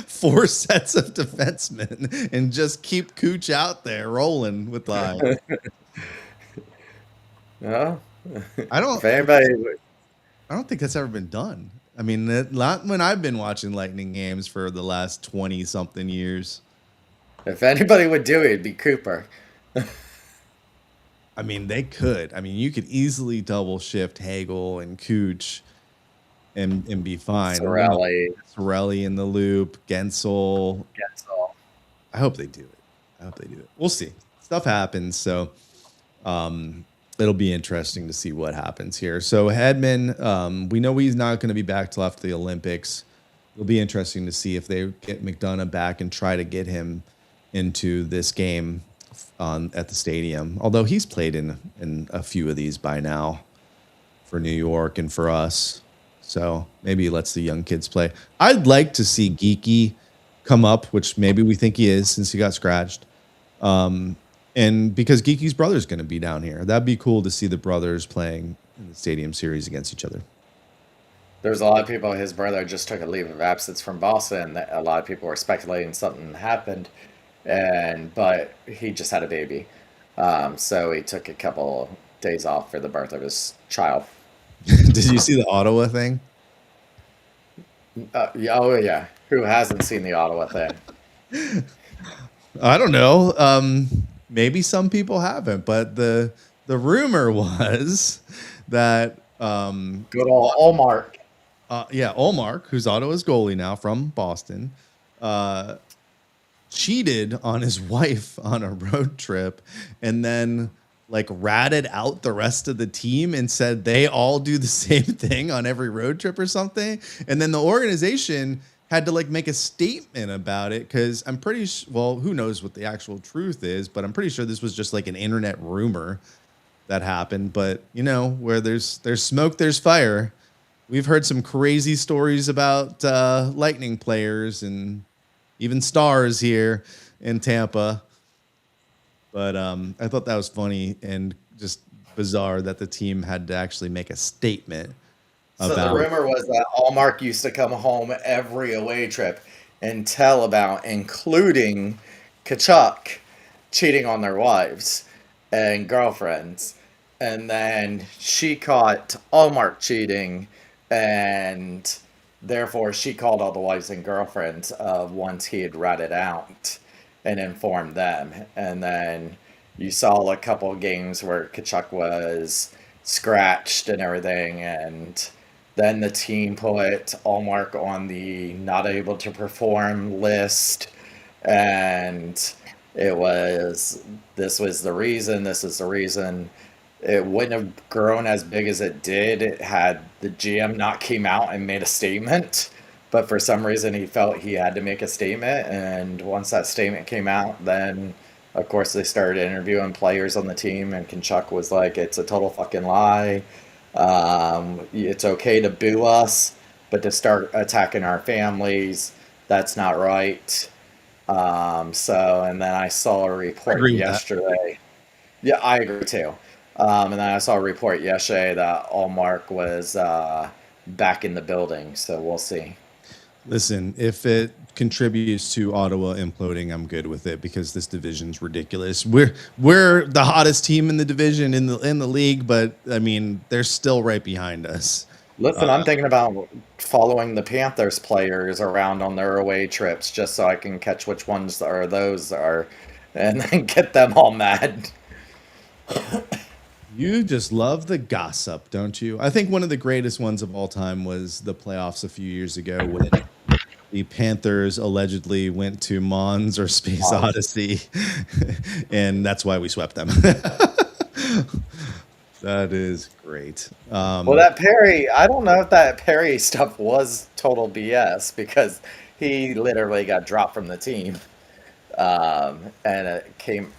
Four sets of defensemen and just keep Cooch out there rolling with live. No, I don't think that's ever been done. I mean, not when I've been watching Lightning games for the last 20 something years. if anybody would do it, it'd be Cooper. I mean, they could. I mean, you could easily double shift Hagel and Cooch and be fine. Sorelli in the loop, Gensel. I hope they do it. We'll see. Stuff happens, so it'll be interesting to see what happens here. So Hedman, we know he's not going to be back till after the Olympics. It'll be interesting to see if they get McDonough back and try to get him into this game at the stadium. Although he's played in a few of these by now for New York and for us. So maybe he lets the young kids play. I'd like to see Geeky come up, which maybe we think he is since he got scratched. And because Geeky's brother's going to be down here. That'd be cool to see the brothers playing in the Stadium Series against each other. There's a lot of people. His brother just took a leave of absence from Boston. A lot of people were speculating something happened, but he just had a baby, so he took a couple days off for the birth of his child. Did you see the Ottawa thing? Oh yeah, who hasn't seen the Ottawa thing? I don't know. Maybe some people haven't, but the rumor was that Good old Allmark. Olmark, who's Ottawa's goalie now from Boston, cheated on his wife on a road trip, and then like ratted out the rest of the team and said they all do the same thing on every road trip or something. And then the organization had to like make a statement about it, because I'm pretty well, who knows what the actual truth is, but I'm pretty sure this was just like an internet rumor that happened. But you know, where there's smoke, there's fire. We've heard some crazy stories about Lightning players and even stars here in Tampa. But I thought that was funny and just bizarre that the team had to actually make a statement So about. the rumor was that Allmark used to come home every away trip and tell about, including Kachuk, cheating on their wives and girlfriends. And then she caught Allmark cheating, and therefore she called all the wives and girlfriends of once he had ratted out and informed them. And then you saw a couple of games where Kachuk was scratched and everything, and then the team put Allmark on the not able to perform list, and this was the reason, this is the reason. It wouldn't have grown as big as it did had the GM not came out and made a statement. But for some reason, he felt he had to make a statement. And once that statement came out, then, of course, they started interviewing players on the team. And Kachuk was like, it's a total fucking lie. It's okay to boo us, but to start attacking our families, that's not right. And then I saw a report yesterday. Yeah, I agree too. And then I saw a report yesterday that Allmark was back in the building. So we'll see. Listen, if it contributes to Ottawa imploding, I'm good with it, because this division's ridiculous. We're the hottest team in the division in the league, but I mean, they're still right behind us. Listen, I'm thinking about following the Panthers players around on their away trips just so I can catch which ones are those are, and then get them all mad. You just love the gossip, don't you? I think one of the greatest ones of all time was the playoffs a few years ago when the Panthers allegedly went to Mons or Space Odyssey, and that's why we swept them. That is great. Well, that Perry, I don't know if that Perry stuff was total BS, because he literally got dropped from the team. And it came,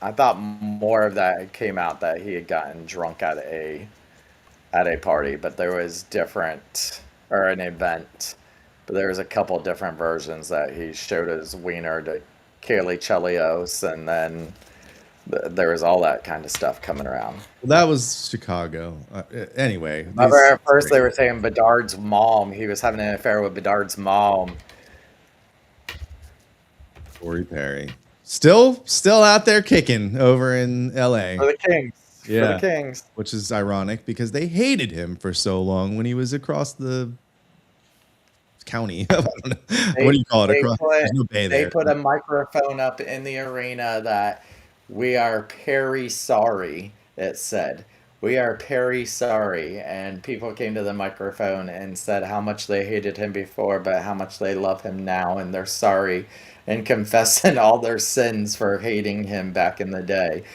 I thought more of that came out that he had gotten drunk at a party, but there was an event, but there was a couple different versions that he showed his wiener to Kaylee Chelios, and then there was all that kind of stuff coming around. Well, that was Chicago. Anyway. Remember at first they were saying Bedard's mom, he was having an affair with Bedard's mom. Corey Perry. Still out there kicking over in LA. For the Kings. Yeah. For the Kings. Which is ironic because they hated him for so long when he was across the county. What do you call it? They put a microphone up in the arena that we are Perry sorry, it said. We are Perry sorry. And people came to the microphone and said how much they hated him before, but how much they love him now, and they're sorry and confessing all their sins for hating him back in the day.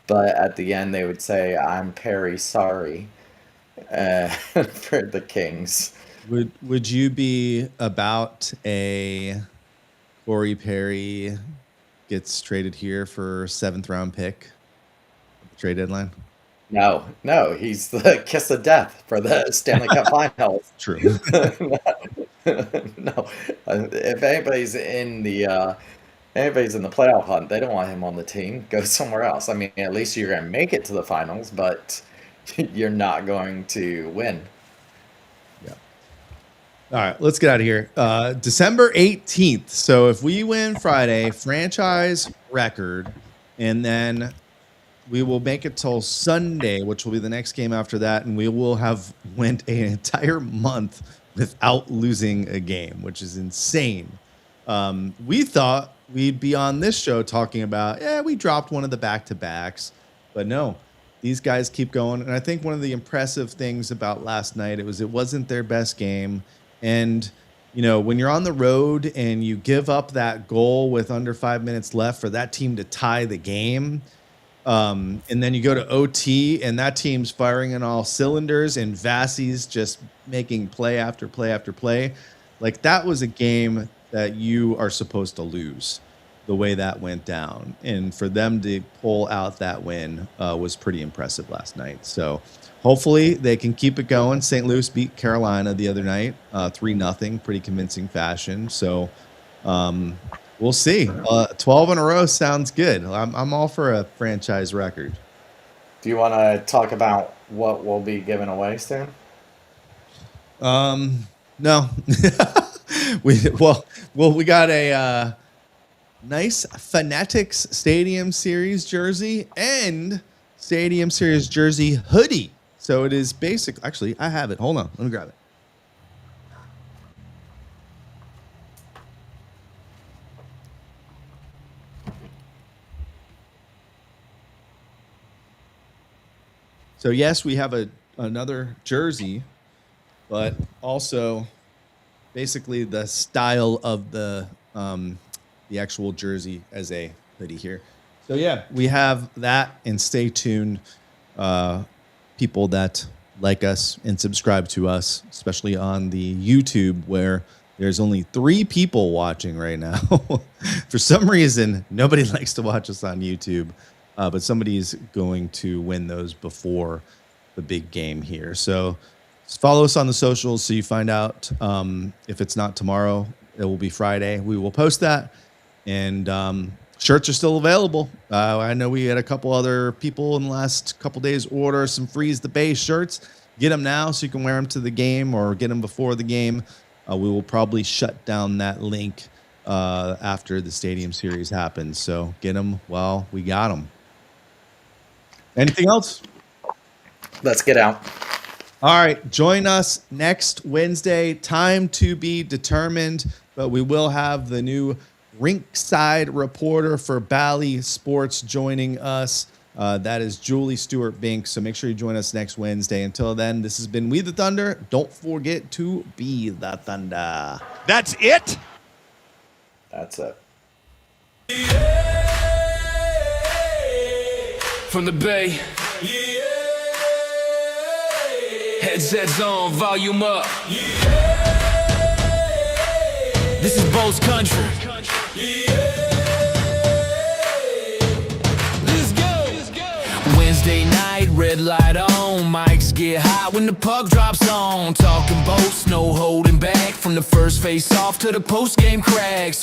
But at the end, they would say, I'm Perry sorry for the Kings. Would you be about a Corey Perry gets traded here for 7th round pick trade deadline? No, he's the kiss of death for the Stanley Cup Finals. True. No, if anybody's in the playoff hunt, they don't want him on the team. Go somewhere else. I mean, at least you're going to make it to the finals, but you're not going to win. Yeah. All right, let's get out of here. December 18th. So if we win Friday, franchise record, and then we will make it till Sunday, which will be the next game after that, and we will have went an entire month without losing a game, which is insane. We thought we'd be on this show talking about, we dropped one of the back-to-backs. But no, these guys keep going. And I think one of the impressive things about last night, it wasn't their best game. And, when you're on the road and you give up that goal with under 5 minutes left for that team to tie the game, and then you go to OT and that team's firing on all cylinders and Vasi's just making play after play after play. Like, that was a game that you are supposed to lose the way that went down. And for them to pull out that win was pretty impressive last night. So hopefully they can keep it going. St. Louis beat Carolina the other night, 3-0, pretty convincing fashion. So we'll see. 12 in a row sounds good. I'm all for a franchise record. Do you want to talk about what will be given away soon? No. we got a nice Fanatics Stadium Series jersey and Stadium Series jersey hoodie. So it is basic. Actually, I have it. Hold on. Let me grab it. So yes, we have another jersey, but also basically the style of the actual jersey as a hoodie here. So yeah, we have that, and stay tuned, people that like us and subscribe to us, especially on the YouTube, where there's only 3 people watching right now. For some reason, nobody likes to watch us on YouTube, but somebody's going to win those before the big game here. So follow us on the socials so you find out if it's not tomorrow, it will be Friday. We will post that. And shirts are still available. I know we had a couple other people in the last couple days order some Freeze the Bay shirts. Get them now so you can wear them to the game or get them before the game. We will probably shut down that link after the Stadium Series happens. So get them while we got them. Anything else? Let's get out. All right, join us next Wednesday. Time to be determined, but we will have the new rinkside reporter for Bally Sports joining us. That is Julie Stewart-Binks. So make sure you join us next Wednesday. Until then, this has been We the Thunder. Don't forget to be the Thunder. That's it? That's it. From the Bay. Headsets on, volume up. This is Bo's country. Let's go. Wednesday night, red light on. Mics get hot when the puck drops on. Talking boats, no holding back. From the first face off to the post game cracks.